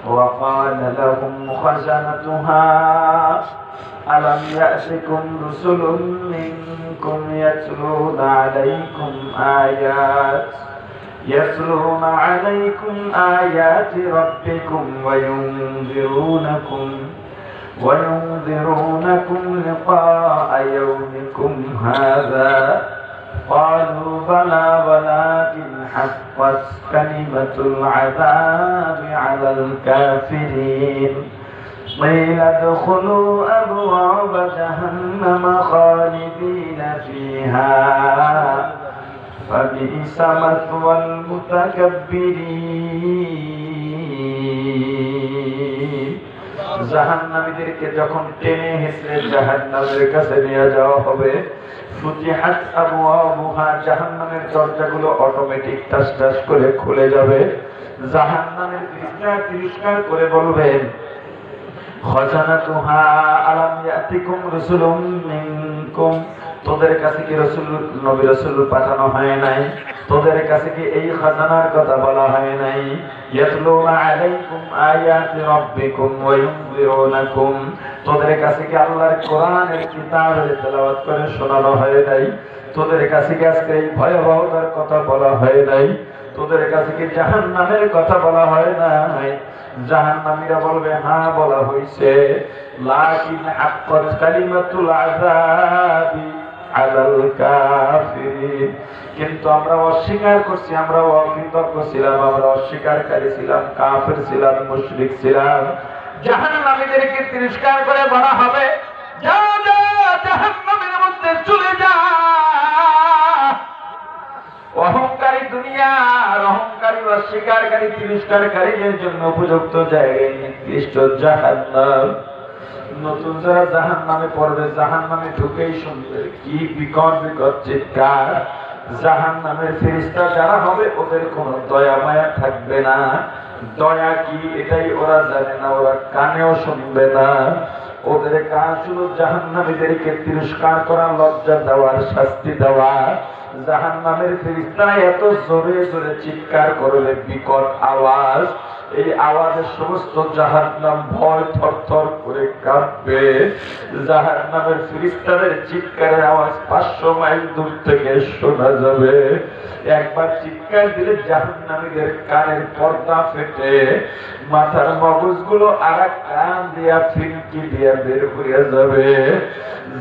وقال لهم خزنتها ألم يأتكم رسل منكم يتلون عليكم آيات ربكم وينذرونكم لقاء يومكم هذا قالوا بلى ولكن حقت كلمة العذاب على الكافرين قيل ادخلوا أبواب جهنم خالدين فيها فبئس مثوى المتكبرين জাহান্নামীদেরকে যখন টেনে হেঁচড়ে জাহান্নামের কাছে নিয়ে যাওয়া হবে, ফুতিহাত আবওয়াবুহা, জাহান্নামের দরজাগুলো অটোমেটিক টাস টাস করে খুলে যাবে। জাহান্নামের ফেরেশতারা তিরস্কার করে বলবেন, খাজানাতুহা আলাম ইয়াতিকুম রাসূলুম মিনকুম, তোদের কাছে কি নবী রাসূল পাঠানো হয় নাই? তোদের কাছে কি এই খাজানার কথা বলা হয় নাই? ইয়াতলুনা আলাইকুম আয়াতি রাব্বিকুম ওয়া ইউনযিরুনাকুম, তোদের কাছে কি আল্লাহর কোরআনের কিতাবের তেলাওয়াত করে শোনানো হয় নাই? তোদের কাছে কি আজকে এই ভয়াবহতার কথা বলা হয় নাই? তোদের কাছে কি জাহান্নামের কথা বলা হয় নাই? জাহান্নামীরা বলবে, হ্যাঁ বলা হয়েছে। লাকিন হাক্কাত কালিমাতুল আযাবি আলাল কাফিরিন, কিন্তু আমরা অস্বীকার করছি, আমরা অকৃতজ্ঞ ছিলাম, আমরা অস্বীকারী ছিলাম, কাফের ছিলাম, মুশরিক ছিলাম। জাহান্নামীদেরকে তিরস্কার করে বলা হবে, যা যা জাহান্নামের মধ্যে চলে যা। অহংকারী দুনিয়ার অহংকারী, অস্বীকারী, তিরস্কারকারীদের জন্য উপযুক্ত জায়গায় নির্দিষ্ট জাহান্নাম। নতুন যারা জাহান্নামে পড়বে, জাহান্নামে ঢুকেই শুনবে কি বিকট বিকট চিৎকার। জাহান্নামের ফেরেশতা যারা হবে ওদের কোনো দয়া মায়া থাকবে না। দয়া কি এটাই ওরা জানে না, ওরা কানেও শুনবে না। ওদের কাজ শুধু জাহান্নামীদেরকে তিরস্কার করা, লজ্জা দেওয়ার, শাস্তি দেওয়া। জাহান্নামের ফেরেশতারা এত জোরে জোরে চিৎকার করবে, বিকট আওয়াজ। এই আওয়াজে সমস্ত জাহান্নাম ভয় থরথর করে কাঁপবে। জাহান্নামের ফেরেশতাদের চিৎকারের আওয়াজ 500 মাইল দূর থেকে শোনা যাবে। একবার চিৎকার দিলে জাহান্নামীদের কানের পর্দা ফেটে মাথার মগজগুলো আরেক কান দিয়া ফিনকি দিয়া বের হয়ে যাবে।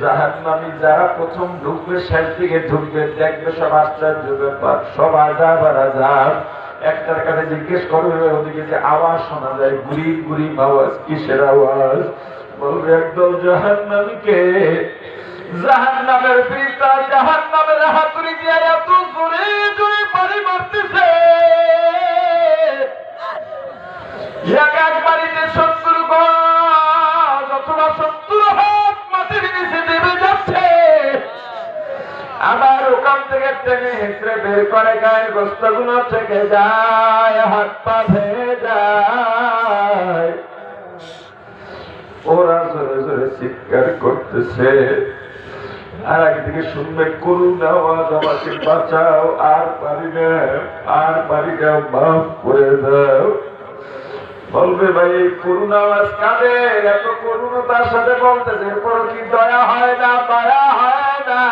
জাহান্নামী যারা প্রথম ঢুকবে, শেষ দিকে ঢুকবে, দেখবে সব আশ্চর্য ব্যাপার, সব আযাব আর আযাব। একটার কাছে জিজ্ঞেস করবে, ওদিকে যে আওয়াজ শোনা যায়, গুড়ি গুড়ি আওয়াজ, কিসের আওয়াজ? বলবে একদল জাহান্নামীকে। জাহান্নামের ফেরেশতা জাহান্নামের হাতুড়ি দিয়ে এত জোরে জোরে বাড়ি মারতেছে, এক বাড়িতে 70 গজ অথবা 70 হাত মাটির নিচে নেমে যাচ্ছে। আবার ওখান থেকে টেনে হেঁচড়ে বের করে, গায়ের গোস্তগুলো থেকে যায়, হাত পা ভেঙে যায়। ওরা জোরে জোরে চিৎকার করতেছে, আর একদিকে শুনবে করুণ আওয়াজ, আমাকে বাঁচাও, আর পারি না, আর পারি না, মাফ করে দাও। বলবে ভাই এই করুণ আওয়াজ কাদের? এত করুণতার সাথে বলতেছে, এরপর কি দয়া হয় না, মায়া হয় না?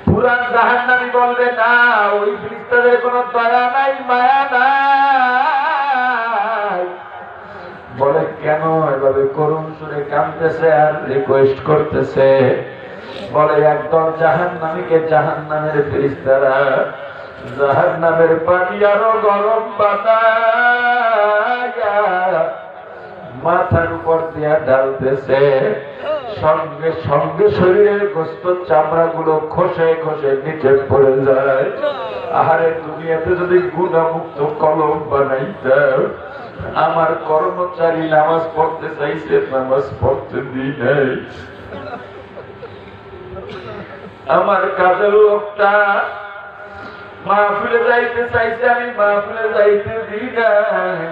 পুরান জাহান্নামী বলবে না, ওই ফেরেশতাদের কোনো দয়া নাই, মায়া নাই। বলে কেন এভাবে করুণ সুরে কাঁদতেছে আর রিকোয়েস্ট করতেছে? বলে একদল জাহান্নামীকে জাহান্নামের ফেরেশতারা জাহান্নামের পানি আরো গরম বানায়া মাথার উপর দিয়া ঢালতেছে। সঙ্গে সঙ্গে শরীরের গোস্ত চামড়া গুলো খসে খসে নিচে পড়ে যায়। আহারে দুনিয়াতে যদি গুনাহমুক্ত কলম বানাইতাম, আমার কর্মচারী নামাজ পড়তে চাইছে, নামাজ পড়তে দিই নাই। আমার কাজের লোকটা মাহফিলে যাইতে চাইছে, আমি মাহফিলে যাইতে দিই নাই।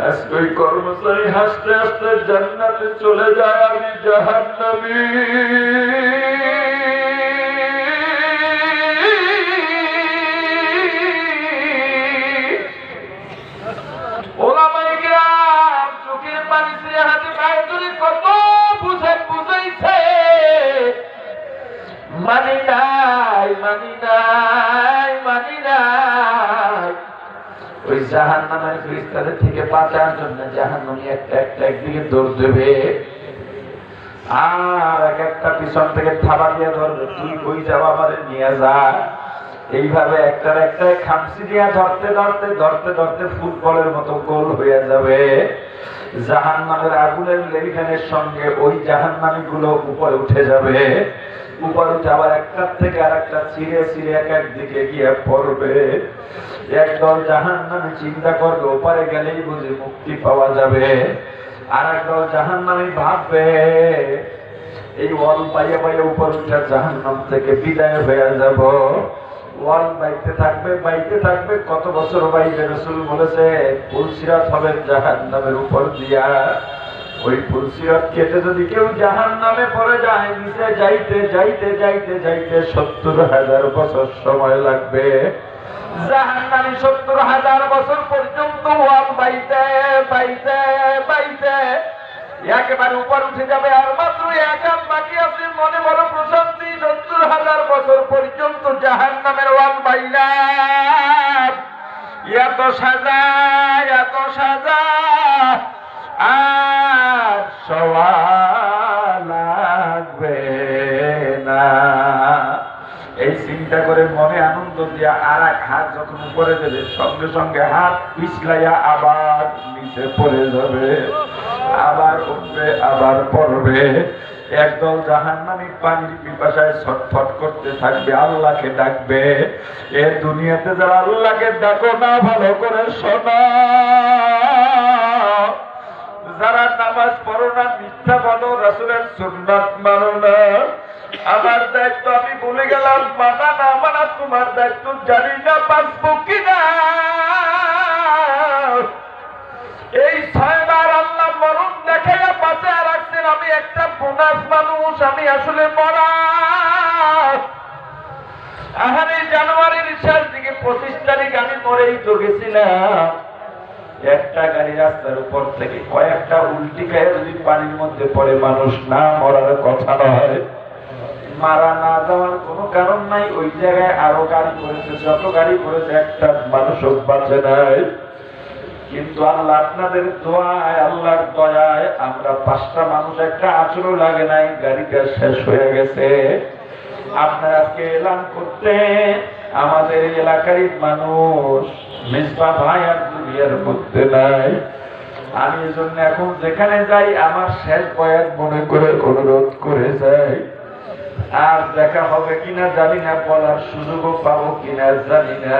আজকে ওই কর্মচারী হাসতে হাসতে জান্নাতে চলে যায়, আমি জাহান্নামী। ওলামায়ে কেরাম চোখের পানি ছেড়ে হাতে পায়ে ধরে কত বুঝাইছে, মানি নাই, মানি নাই, মানি নাই। ওই জাহান্নামের ফেরেশতাদের থেকে বাঁচার জন্য জাহান্নামী একটা একটা একদিকে দৌড় দেবে, আর এক একটা পিছন থেকে থাবা দিয়ে ধরবে, তুই কই যাওয়া, আমারে নিয়ে যা। এইভাবে একটার একটা খামসি দিয়া ধরতে ধরতে ধরতে ধরতে ফুটবলের মতো গোল হয়ে যাবে। জাহান্নামের আগুনের লেলিহানের সঙ্গে ওই জাহান্নামী গুলো উপরে উঠে যাবে, উপরে উঠে আবার একটার থেকে আর একটা ছিঁড়ে ছিঁড়ে এক এক দিকে গিয়ে পড়বে। একদল জাহান্নামী চিন্তা করবে ওপারে গেলেই বুঝি মুক্তি পাওয়া যাবে, আর একদল জাহান্নামী ভাববে এই ওয়াল পাইয়া পাইয়া উপর উঠে জাহান্নাম থেকে বিদায় হয়ে যাব। ওয়াল বাইতে থাকবে বাইতে থাকবে, কত বছর বাইবে? রাসূল বলেছে পুলসিরাত হবে জাহান্নামের উপর দিয়া। ওই পুলসিরাত কেটে যদি কেউ জাহান্নামে পড়ে যায়, নিচে যাইতে যাইতে যাইতে যাইতে ৭০,০০০ বছর সময় লাগবে। জাহান্নামী ৭০,০০০ বছর পর্যন্ত ওয়াল বাইতে বাইতে বাইতে একেবারে উপর উঠে যাবে, আর মাত্র এক হাত বাকি আছে। মনে বড় প্রশান্তি, ৭০,০০০ বছর পর্যন্ত জাহান্নামের ওয়াল বাইলাম। এত সাজা এত সাজা আর সওয়া লাগবে না। এই চিন্তা করে মনে আনন্দ দিয়া আর এক হাত যখন উপরে দেবে, সঙ্গে সঙ্গে হাত পিছলাইয়া আবার নিচে পড়ে যাবে, আবার উঠবে আবার পড়বে। একদল জাহান্নামী পানির পিপাসায় ছটফট করতে থাকবে, আল্লাহকে ডাকবে। এ দুনিয়াতে যারা আল্লাহকে ডাকো না, ভালো করে শোনো, যারা নামাজ পড়ো না, মিথ্যা বলো, রাসূলের সুন্নাত মানো না, আমার দায়িত্ব আমি ভুলে গেলাম, মানা না মানা তোমার দায়িত্ব, জানি না বাঁচবো কিনা। এই ৬ বার আল্লাহ মরণ দেখাইয়া বাঁচায় রাখছেন। আমি একটা বোনাস মানুষ, আমি আসলে মরা। আহারে জানুয়ারির শেষ দিকে ২৫ তারিখ আমি মরেই তো গেছিলাম। একটা গাড়ি রাস্তার উপর থেকে কয়েকটা উল্টি খেয়ে যদি পানির মধ্যে পড়ে, মানুষ না মরার কথা নয়। মারা না যাওয়ার কোনো কারণ নাই। ওই জায়গায় আরো গাড়ি করেছে, যত গাড়ি করেছে একটা মানুষও বাঁচে নাই। কিন্তু আল্লাহ আপনাদের দোয়ায়, আল্লাহর দয়ায় আমরা ৫টা মানুষ একটা আঁচড়ও লাগে নাই, গাড়িটা শেষ হয়ে গেছে। আপনারা আজকে এলান করতে আমাদের এলাকারই মানুষ মিসবাহ ভাই আর দুনিয়ার মধ্যে নাই। আমি এজন্য এখন যেখানে যাই আমার শেষ বয়ান মনে করে অনুরোধ করে যাই। আর দেখা হবে কিনা জানি না, বলার সুযোগও পাবো কিনা জানি না।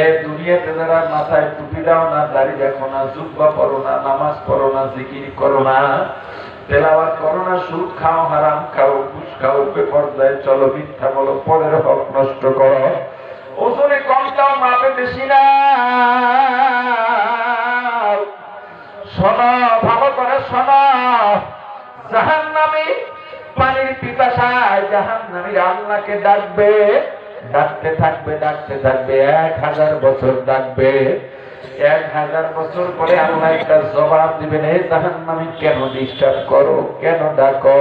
এ দুনিয়াতে যারা মাথায় টুপি দাও না, দাড়ি দেখো না, জুব্বা পরো না, নামাজ পড়ো না, জিকির করো না, তেলাওয়াত করো না, সুদ খাও, হারাম খাও, ঘুষ খাও, বেপরদায় চলো, মিথ্যা বলো, পরের হক নষ্ট করো, ওজনে কম দাও, মাপে বেশি না। শোনো, ভালো করে শোনো, জাহান্নামী পানির পিপাসায় জাহান্নামীরা আল্লাহকে ডাকবে, ডাকতে থাকবে ডাকতে থাকবে, ১০০০ বছর ডাকবে। ১০০০ বছর পরে আল্লাহ একটা জবাব দিবেন, হে জাহান্নামী কেন ডিস্টার্ব করো, কেন ডাকো?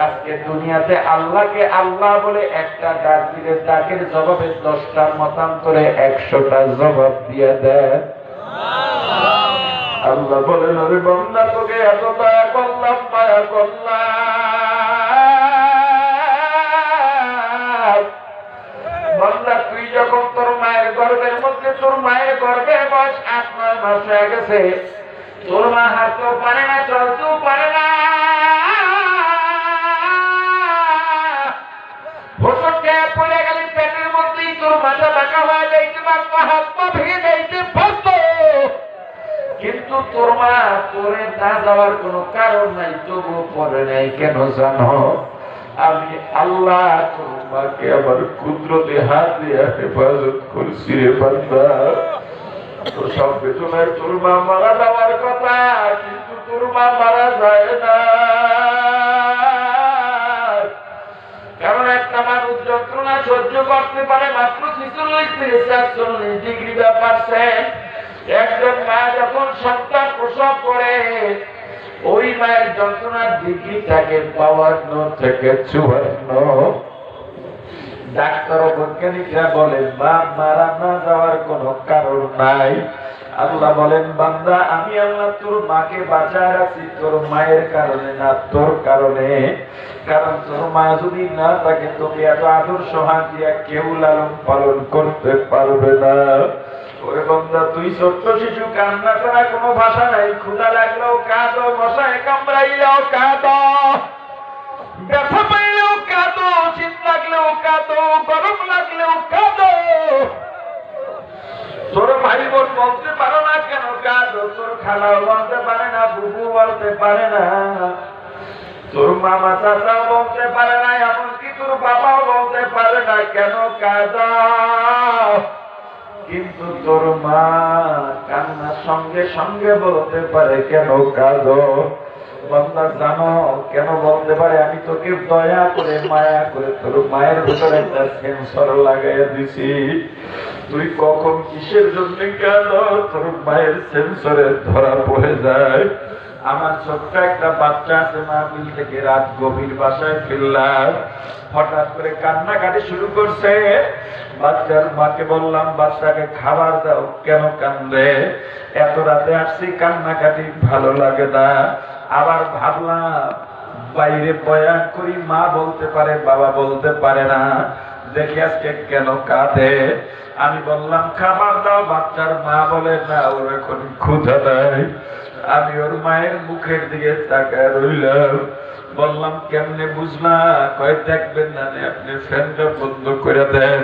আজকে দুনিয়াতে আল্লাহকে আল্লাহ বলে একটা ডাক দিলে ডাকের জবাবে ১০টার মতান্তরে ১০০টা জবাব দিয়ে দেয়। আল্লাহ বলেন, ওরে বান্দা তোকে এত দয়া করলাম, মায়া করলাম, বান্দা তুই যখন তোর মায়ের গর্ভের মধ্যে, তোর মায়ের গর্ভে বয়স ৮-৯ মাস হয়ে গেছে, তোর মা হাঁটতেও পারে না, চলতেও পারে না, হোসটে পড়ে গেলে পেটের মধ্যেই তোর মাথা বাঁকা হয়ে যাইতে, বা হাত পা ভেঙে যাইতে পারত, কিন্তু তোর মা পরে না যাওয়ার কোন কারণ নাই, তবু পরে নাই কেন জানো? আমি আল্লাহ তোর মাকে আমার কুদরতে হাত দিয়ে হেফাজত করছি রে বান্দা। তোর সব বেতনের তোর মা মারা যাওয়ার কথা, কিন্তু তোর মা মারা যায় না। কারণ একটা মানুষ যন্ত্রণা সহ্য করতে পারে মাত্র ৪৬ ডিগ্রি পার্সেন্ট। একজন মা যখন সন্তান প্রসব করে, ওই মায়ের যন্ত্রণার ডিগ্রি থাকে ৫২ থেকে ৫৪। ডাক্তার ও বৈজ্ঞানিকরা বলেন মা মারা না যাওয়ার কোন কারণ নাই। আল্লাহ বলেন, বান্দা আমি আল্লাহ তোর মাকে বাঁচায় রাখছি তোর মায়ের কারণে না, তোর কারণে। কারণ তোর মা যদি না থাকে তোকে এত আদর্শ হাত দিয়া কেউ লালন পালন করতে পারবে না। ওরে বান্দা, তুই ছোট্ট শিশু, কান্না করা কোনো ভাষা নাই। ক্ষুধা লাগলেও কাঁদো, মশায় কামড়াইলেও কাঁদো, ব্যথা পাইলেও কাঁদো, শীত লাগলেও কাঁদো, গরম লাগলেও কাঁদো। তোর ভাই বোন বলতে পারো না কেন কাঁদো? তোর খালাও বলতে পারে না, বুবু বলতে পারে না, তোর মামা চাচাও বলতে পারে না, এমনকি তোর বাবাও বলতে পারে না, কেন কাঁদো? কিন্তু তোর মা কান্নার সঙ্গে সঙ্গে বলতে পারে, কেন কাঁদো? বান্দা জানো কেন বলতে পারে? আমি তোকে দয়া করে মায়া করে তোর মায়ের ভিতরে একটা সেন্সর লাগাইয়া দিছি। তুই কখন কিসের জন্য কাঁদো, তোর মায়ের সেন্সরে ধরা পড়ে যায়। আমার ছোট্ট একটা বাচ্চা আছে, মাহফিল থেকে রাত গভীর বাসায় ফিরলাম, হঠাৎ করে কান্নাকাটি শুরু করছে। বাচ্চার মাকে বললাম, বাচ্চাকে খাবার দাও। কেন কান্দে? এত রাতে আসছি, কান্নাকাটি ভালো লাগে না। আবার ভাবলাম বাইরে বয়ান করি, মা বলতে পারে, বাবা বলতে পারে না, দেখি আজকে কেন কাঁদে। আমি বললাম খাবার দাও। বাচ্চার মা বলে না, ওর এখন ক্ষুধা নাই। আমি ওর মায়ের মুখের দিকে তাকায় রইলাম। বললাম কেমনে বুঝলা? কয় দেখবেন না, আপনি ফ্যানটা বন্ধ করে দেন।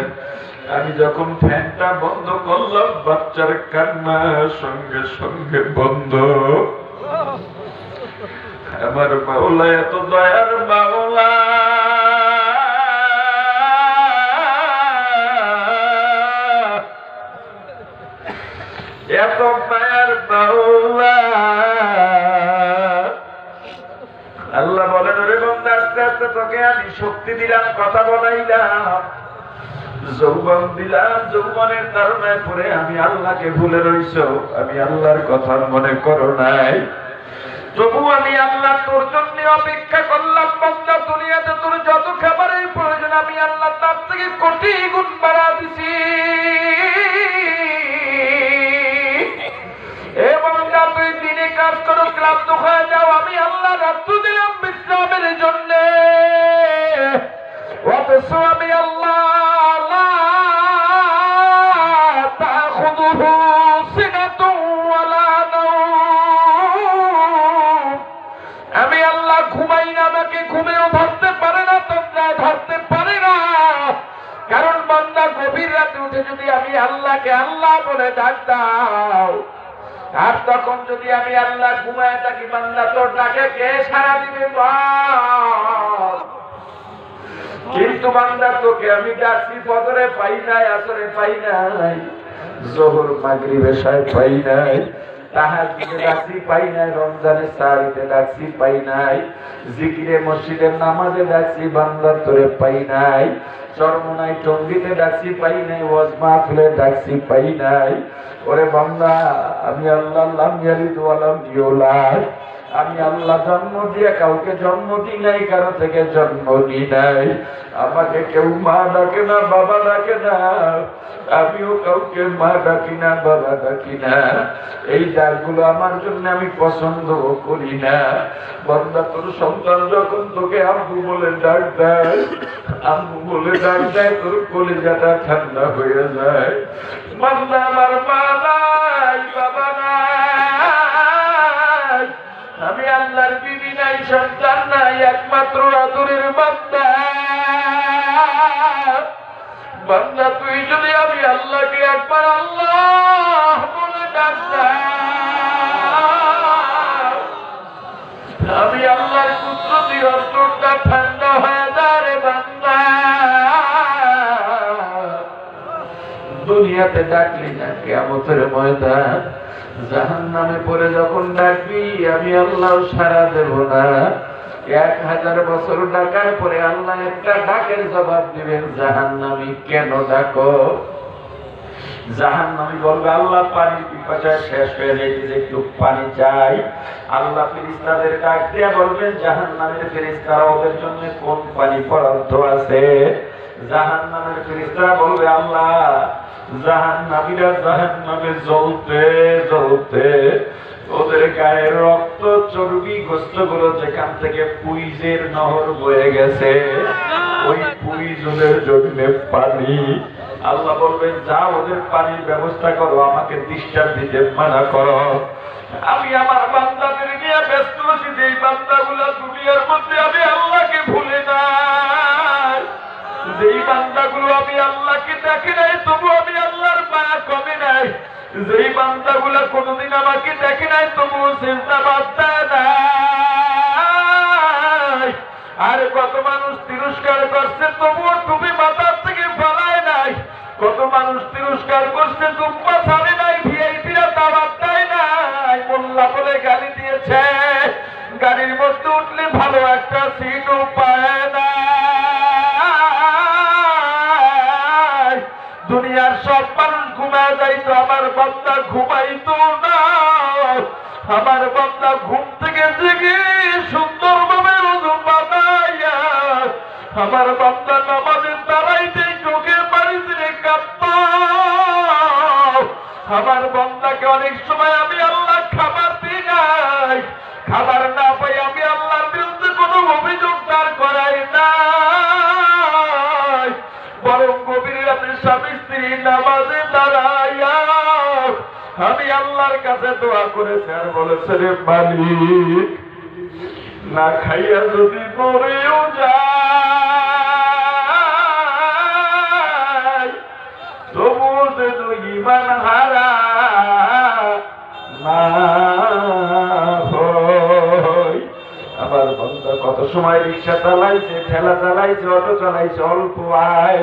আমি যখন ফ্যানটা বন্ধ করলাম, বাচ্চার কান্না সঙ্গে সঙ্গে বন্ধ। আমার মাওলা এত দয়ার মাওলা, এত মায়ার মাওলা। আল্লাহ বলেন, ওরে বান্দা, আস্তে আস্তে তোকে আমি শক্তি দিলাম, কথা বলাইলাম, যৌবন দিলাম। যৌবনের কারণে পরে আমি আল্লাহকে ভুলে রইছো, আমি আল্লাহর কথা মনে করো নাই। তবু আমি আল্লাহ তোর জন্য অপেক্ষা করলাম। বান্দা, দুনিয়াতে তোর যত খাবারের প্রয়োজন আমি আল্লাহ তার থেকে কোটি গুণ বাড়া দিছি। এবং তুই দিনে কাজ করো, ক্লান্ত হয়ে যাও, আমি আল্লাহ রাত্র দিলাম বিশ্রামের জন্য। অথচ আমি আল্লাহ আমি আল্লাহ ঘুমাই না, আমাকে ঘুমেও ধরতে পারে না, তন্দ্রায় ধরতে পারে না। কারণ বান্দা গভীর রাতে উঠে যদি আমি আল্লাহকে আল্লাহ বলে ডাক দাও, আর তখন যদি আমি আল্লাহ ঘুমায় থাকি, বান্দা তোর ডাকে কে সাড়া দিবে বল? কিন্তু বান্দা তোকে আমি ডাকছি, ফজরে পাই নাই, আসরে পাই নাই, যোহর মাগরিব এশায় পাই নাই, তাহাজ্জুদে ডাকছি পাই নাই, রমজানের সাহারিতে ডাকছি পাই নাই, জিকিরে মসজিদের নামাজে ডাকছি, বান্দা তোরে পাই নাই, চরমনাই টঙ্গিতে ডাকছি পাই নাই, ওয়াজ মাহফিলে ডাকছি পাই নাই। ওরে বান্দা, আমি আল্লাহ লাম ইয়ালিদ ওয়া লাম ইউলাদ, আমি আল্লাহ জন্ম দিয়ে কাউকে জন্ম দিই নাই, কারো থেকে জন্ম নিই নাই। আমাকে কেউ মা ডাকে না, বাবা ডাকে না, আমিও কাউকে মা ডাকি না, বাবা ডাকি না। এই ডাকগুলো আমার জন্য আমি পছন্দ করি না। বান্দা, তোর সন্তান যখন তোকে আম্মু বলে ডাক দেয়, আম্মু বলে ডাক দেয়, তোর কলিজাটা ঠান্ডা হয়ে যায়। বান্দা, আমার মা নাই, বাবা নাই, আমি আল্লাহর বিবি নাই, সন্তান নাই, একমাত্র আদরের বান্দা। বান্দা, তুই যদি আমি আল্লাহকে একবার আল্লাহ বলে ডাক দাও, আমি আল্লাহর কুদরতি অন্তরটা ঠান্ডা হয়ে যায় রে বান্দা। দুনিয়াতে ডাকলি না, কিয়ামতের ময়দান জাহান্নামে পড়ে যখন ডাকবি, আমি আল্লাহ সাড়া দেব না। 1000 বছর ডাকার পরে আল্লাহ একটা ডাকের জবাব দিবেন, জাহান্নামী কেন ডাকো? জাহান্নামী বলবে, আল্লাহ পানির পিপাসায় শেষ হয়ে যাইতেছে, একটু পানি চাই। আল্লাহ ফেরেশতাদের ডাক দিয়ে বলবেন, জাহান্নামের ফেরেশতারা ওদের জন্য কোন পানি বরাদ্দ আছে? জাহান্নামের ফেরেশতারা বলবে, আল্লাহ জাহান্নামীরা জাহান্নামে জ্বলতে জ্বলতে ওদের গায়ের রক্ত চর্বি গোস্তগুলো যেখান থেকে পুইজের নহর বয়ে গেছে, ওই পুইজনের জন্য পানি আল্লাহ বলবেন যা ওদের পানির ব্যবস্থা করো, আমাকে ডিস্টার্ব দিতে মানা করো। আমি আমার বান্দাদের নিয়ে ব্যস্ত আছি, যে বান্দাগুলো দুনিয়ার মধ্যে আমি আল্লাহকে ভুলে নাই, যেই বান্দাগুলো আমি আল্লাহকে দেখে নাই তবু আমি আল্লাহর মায়া কমে নাই, যেই বান্দাগুলো কোনোদিন আমাকে দেখে নাই তবু সিজদা বাদ দেয় নাই। আর কত মানুষ তিরস্কার করছে তবুও টুপি মাথার থেকে ফেলায় নাই, কত মানুষ তিরস্কার করছে জুব্বা ছাড়ে নাই, ভিআইপিরা দাওয়াত দেয় নাই, মোল্লা বলে গালি দিয়েছে, গাড়ির মধ্যে উঠলে ভালো একটা সিটও পায় না। দুনিয়ার সব মানুষ ঘুমায় যাইতো, আমার বান্দা ঘুমাইতো না। আমার বান্দা ঘুম থেকে জেগে সুন্দরভাবে ওযু বানাইয়া আমার বান্দা নামাজের দাঁড়াইতে চোখের পানিতে কাঁদত। আমার বান্দাকে অনেক সময় আমি আল্লাহ খাবার দিই নাই, খাবার না পাই আমি আল্লাহর বিরুদ্ধে কোনো অভিযোগ দাঁড় করাই নাই, বরং গভীর রাতে স্বামী স্ত্রী নামাজে দাঁড়াইয়া আমি আল্লাহর কাছে দোয়া করেছি আর বলেছে, রে মালিক না খাইয়া যদি মরেও যায় তবু যেন ঈমান হারা না হই। আমার বান্দা কত সময় রিক্সা চালাইছে, ঠেলা চালাইছে, অটো চালাইছে, অল্প আয়,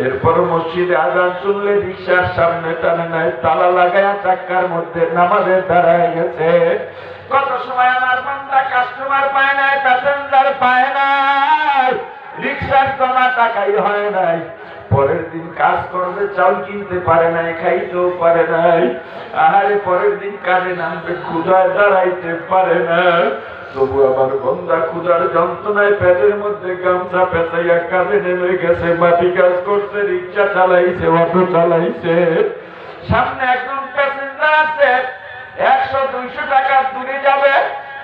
এরপর মসজিদে আজান শুনলে রিক্সার সামনে টানে নাই, তালা লাগায়া চাক্কার মধ্যে নামাজে দাঁড়ায় গেছে। কত সময় আমার বান্দা কাস্টমার পায় নাই, প্যাসেঞ্জার পায় নাই, রিক্সার জমা টাকাই হয় নাই, পরের দিন কাজ করবে চাউল কিনতে পারে নাই, খাইতেও পারে নাই, আহারে পরের দিন কাজে নামবে ক্ষুধায় দাঁড়াইতে পারে না, তবু আমার বান্দা ক্ষুধার যন্ত্রণায় পেটের মধ্যে গামছা পেঁচাইয়া কাজে নেমে গেছে, মাটি কাজ করছে, রিক্সা চালাইছে, অটো চালাইছে, সামনে একজন প্যাসেঞ্জার আছে 100-200 টাকা দূরে যাবে,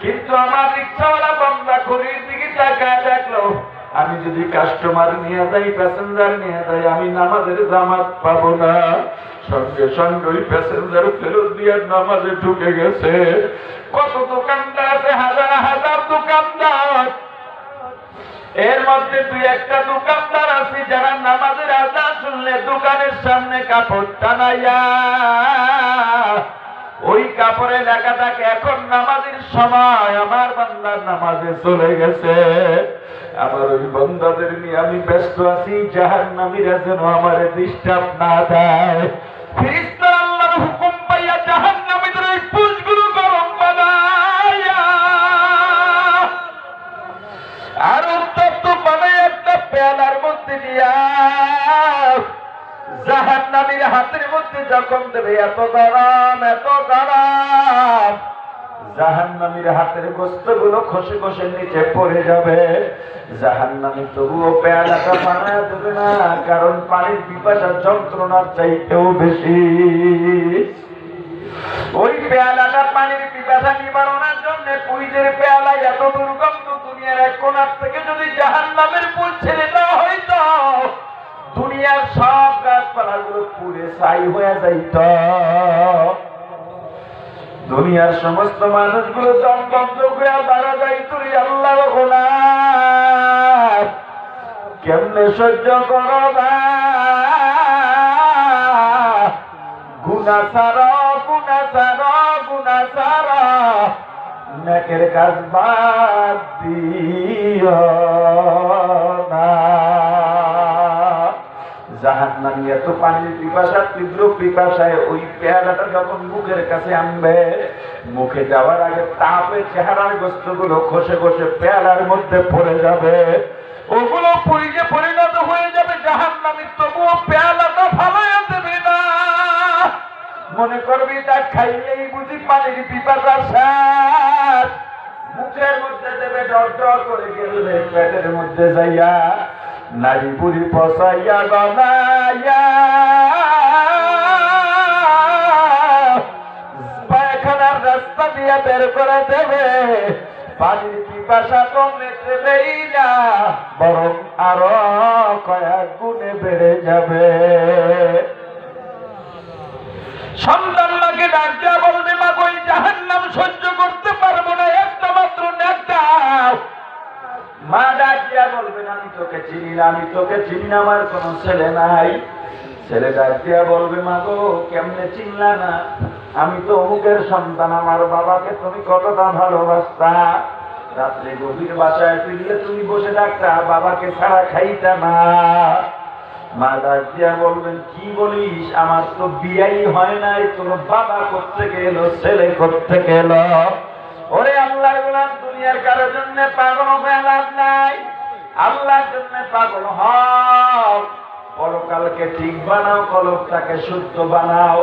কিন্তু আমার রিক্সাওয়ালা বান্দা ঘড়ির দিকে তাকায় দেখলো আমি যদি কাস্টমার নিয়ে যাই, প্যাসেঞ্জার নিয়ে যাই, আমি নামাজের জামাত পাবো না, সঙ্গে সঙ্গে ওই প্যাসেঞ্জার ফেরত দিয়ে নামাজে ঢুকে গেছে। কত দোকানদার আছে, হাজার হাজার দোকানদার, এর মধ্যে দুই একটা দোকানদার আছে যারা নামাজের আজান শুনলে দোকানের সামনে কাপড় টানাইয়া ওই কাপড়ে লেখা থাকে এখন নামাজের সময়, আমার বান্দার নামাজে চলে গেছে। আমার ওই বান্দাদের নিয়ে আমি ব্যস্ত আছি, জাহান্নামীরা যেন আমার ডিস্টার্ব না দেয়। ফেরেশতা আল্লাহর হুকুম পাইয়া জাহান্নামীদের ওই পুঁজগুলো গরম বানাইয়া আর উত্তপ্ত বানায় একটা পেয়ালার মধ্যে দিয়া জাহান্নামীর হাতের মধ্যে যখন দেবে, এত গরম, এত গরম, জাহান্নামীর হাতের গোস্তগুলো খসে খসে নিচে পড়ে যাবে। জাহান্নামী তবুও পেয়ালাটা বানায় দেবে না, কারণ পানির পিপাসার যন্ত্রণার চাইতেও বেশি। ওই পেয়ালাটা পানির পিপাসা নিবারণের জন্য কুইজের পেয়ালা এত দুর্গন্ধ, দুনিয়ার এক কোণার থেকে যদি জাহান্নামের পুল ছেড়ে দেওয়া হইতো দুনিয়ার সব গাছপালা গুলো পুড়ে ছাই হয়ে যাইত, দুনিয়ার সমস্ত মানুষগুলো দম বন্ধ হয়ে মারা যাইত। আল্লাহ গোলাম কেমনে সহ্য করো না, গুনাহ ছাড়ো, গুনাহ ছাড়ো, গুনাহ ছাড়ো, নেকের কাজ বাদ দিও না। জাহান্নামী এত পানির পিপাসা, তীব্র পিপাসায় ওই পেয়ালাটা যখন মুখের কাছে আনবে, মুখে যাওয়ার আগে তাপে চেহারার গোস্তগুলো খসে খসে পেয়ালার মধ্যে পড়ে যাবে, ওগুলো পুড়িয়ে পরিণত হয়ে যাবে জাহান্নামী, তবুও পেয়ালাটা ফালাইয়া দেবে না। মনে করবি তা খাইলেই বুঝি পানির পিপাসা শেষ, মুখের মধ্যে দেবে, ডর ডর করে গেলে পেটের মধ্যে যাইয়া নারী বুড়ি পচাইয়া গলাইয়া পায়খানার রাস্তা দিয়ে বের করে দেবে। পানির পিপাসা তো মেটেবেই না, বরং আরো কয়েক গুণে বেড়ে যাবে। সন্তান মাকে ডাক দেয়া বলবে, মা গো এই জাহান্নাম সহ্য করতে পারবো না, একটা মাত্র ডাক দাও। মা ডাক দেয়া বলবেন, আমি তোকে চিনি না, আমি তোকে চিনি না, আমার কোনো ছেলে নাই। ছেলে ডাক দেয়া বলবে, মা গো কেমনে চিনলা না, আমি তো অমুকের সন্তান, আমার বাবাকে তুমি কতটা ভালোবাসতা। রাত্রে গভীর বাসায় ফিরলে তুমি বসে ডাকতা, বাবাকে ছাড়া খাইতা না। মা ডাক দিয়া বলবেন, কি বলিস, আমার তো বিয়াই হয় নাই, তোর বাবা করতে গেল, ছেলে করতে গেল। ওরে আল্লাহর গোলাম, দুনিয়ার কারোর জন্য পাগল হয়ে লাভ নাই, আল্লাহর জন্য পাগল হও। পরকালকে ঠিক বানাও, কলবটাকে শুদ্ধ বানাও।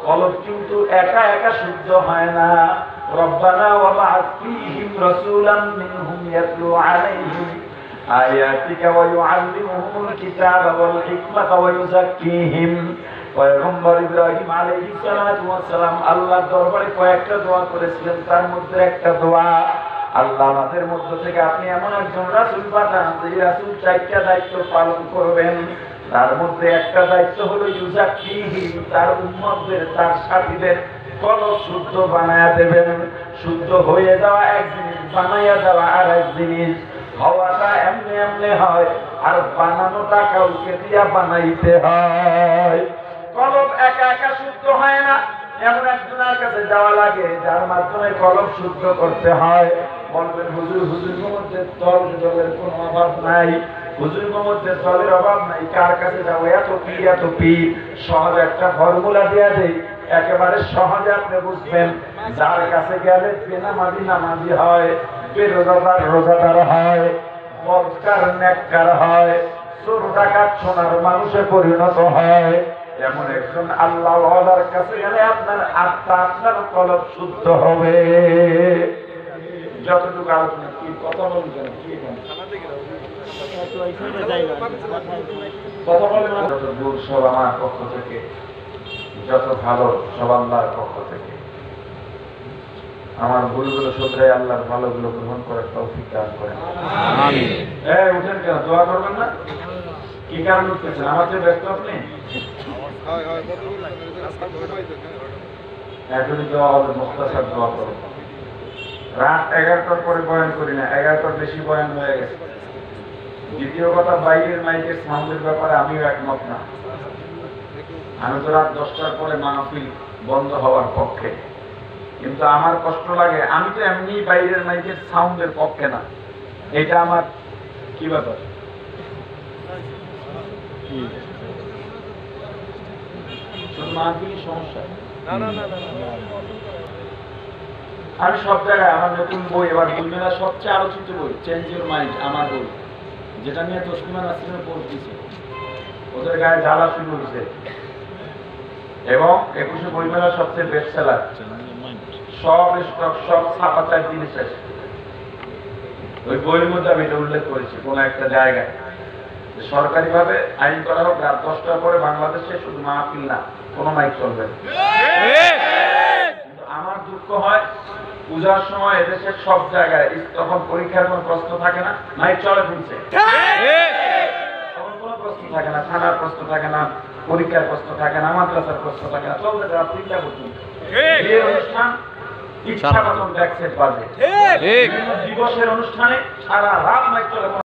কলব কিন্তু একা একা শুদ্ধ হয় না। রব্বানা ওয়া বা'আথ ফীহিম রাসূলাম মিনহুম ইয়াতলু আলাইহিম আয়াতিকা ওয়া ইউআল্লিমুহুমুল কিতাবা ওয়াল হিকমাতা ওয়া ইউযাক্কিহিম। পয়গম্বর ইব্রাহিম আলাইহিস সালাতু ওয়াস সালাম আল্লাহর দরবারে কয়েকটা দোয়া করেছিলেন, তার মধ্যে একটা দোয়া, আল্লাহ আমাদের মধ্য থেকে আপনি এমন একজন রাসূল পাঠান যে রাসূল চারটা দায়িত্ব পালন করবেন। তার মধ্যে একটা দায়িত্ব হলো ইউযাক্কিহিম, তার উম্মতদের, তার সাথীদের কলব শুদ্ধ বানায়া দেবেন। শুদ্ধ হয়ে যাওয়া এক জিনিস, বানায়া দেওয়া আর এক জিনিস। হওয়াটা এমনি এমনি হয়, আর বানানোটা কাউকে দিয়া বানাইতে হয়। কলব একা একা শুদ্ধ হয় না, এমন একজনের কাছে যাওয়া লাগে যার মাধ্যমে কলব শুদ্ধ করতে হয়। বলবেন, হুজুর হুজুরের মধ্যে তল জলের কোনো অভাব নাই, হুজুরের মধ্যে তলের অভাব নাই, কার কাছে যাবো, এত পীর এত পীর। সহজ একটা ফর্মুলা দেয়া দেই, একেবারে সহজে আপনি বুঝবেন। যার কাছে গেলে বেনামাজি নামাজি হয়, বেরোজাদার রোজাদার হয়, বদকার নেককার হয়, চোর ডাকাত সোনার মানুষে পরিণত হয়, এমন একজন আল্লাহওয়ালার কাছে গেলে আপনার আত্মা, আপনার কলব শুদ্ধ হবে। যতটুকু আলোচনা, কি কথা বলছেন, কি কথা বলেন, যত দূর সব আমার পক্ষ থেকে, যত ভালো সব আল্লাহর পক্ষ থেকে। আমার ভুলগুলো শুধরে আল্লাহর ভালোগুলো গ্রহণ করার তৌফিক দান করেন। আমিন। উঠেন কেন, দোয়া করবেন না? কি কারণ উঠতেছেন? আমার চেয়ে ব্যস্ত আপনি? এখনই দোয়া হবে, মুখতাসার দোয়া করবেন। রাত 11টার পরে বয়ান করি না, 11টার বেশি বয়ান হয়ে গেছে। দ্বিতীয় কথা, বাইরের মাইকের সাউন্ডের ব্যাপারে আমিও একমত না। আমি তো রাত 10টার পরে মাহফিল বন্ধ হওয়ার পক্ষে, কিন্তু আমার কষ্ট লাগে, আমি তো এমনি বাইরের মাইকের সাউন্ডের পক্ষে না। এটা আমার কি ব্যাপার, শুধু মাহফিলই সমস্যা? আমি সব জায়গায় আমার নতুন বই, এবার বইমেলা সবচেয়ে আলোচিত বই চেঞ্জ ইউর মাইন্ড, আমার বই, যেটা নিয়ে তসলিমা নাসরিনের পোস্ট দিছে, ওদের গায়ে জ্বালা শুরু হয়েছে। এবং 21শে বইমেলা সবচেয়ে বেস্ট সেলার, সব স্টক, সব ছাপাচার জিনিস আছে। ওই বইয়ের মধ্যে আমি এটা উল্লেখ করেছি কোন একটা জায়গায়, সরকারি ভাবে আইন করা হোক, রাত 10টার পরে বাংলাদেশে শুধু মাহফিল না, কোনো মাইক চলবে না। কিন্তু আমার দুঃখ হয়, পূজার সময় এদেশের সব জায়গায়, তখন পরীক্ষার কোনো প্রশ্ন থাকে না, মাইক চলে ফিরছে, তখন কোনো প্রশ্ন থাকে না, থানার প্রশ্ন থাকে না, পরীক্ষার প্রশ্ন থাকে না, মাদ্রাসার প্রশ্ন থাকে না, চলতে রাত 3টা পর্যন্ত। এই অনুষ্ঠান ইচ্ছা মতন ব্যাকসেট বাজে। দিবসের অনুষ্ঠানে সারা রাত মাইক চলে।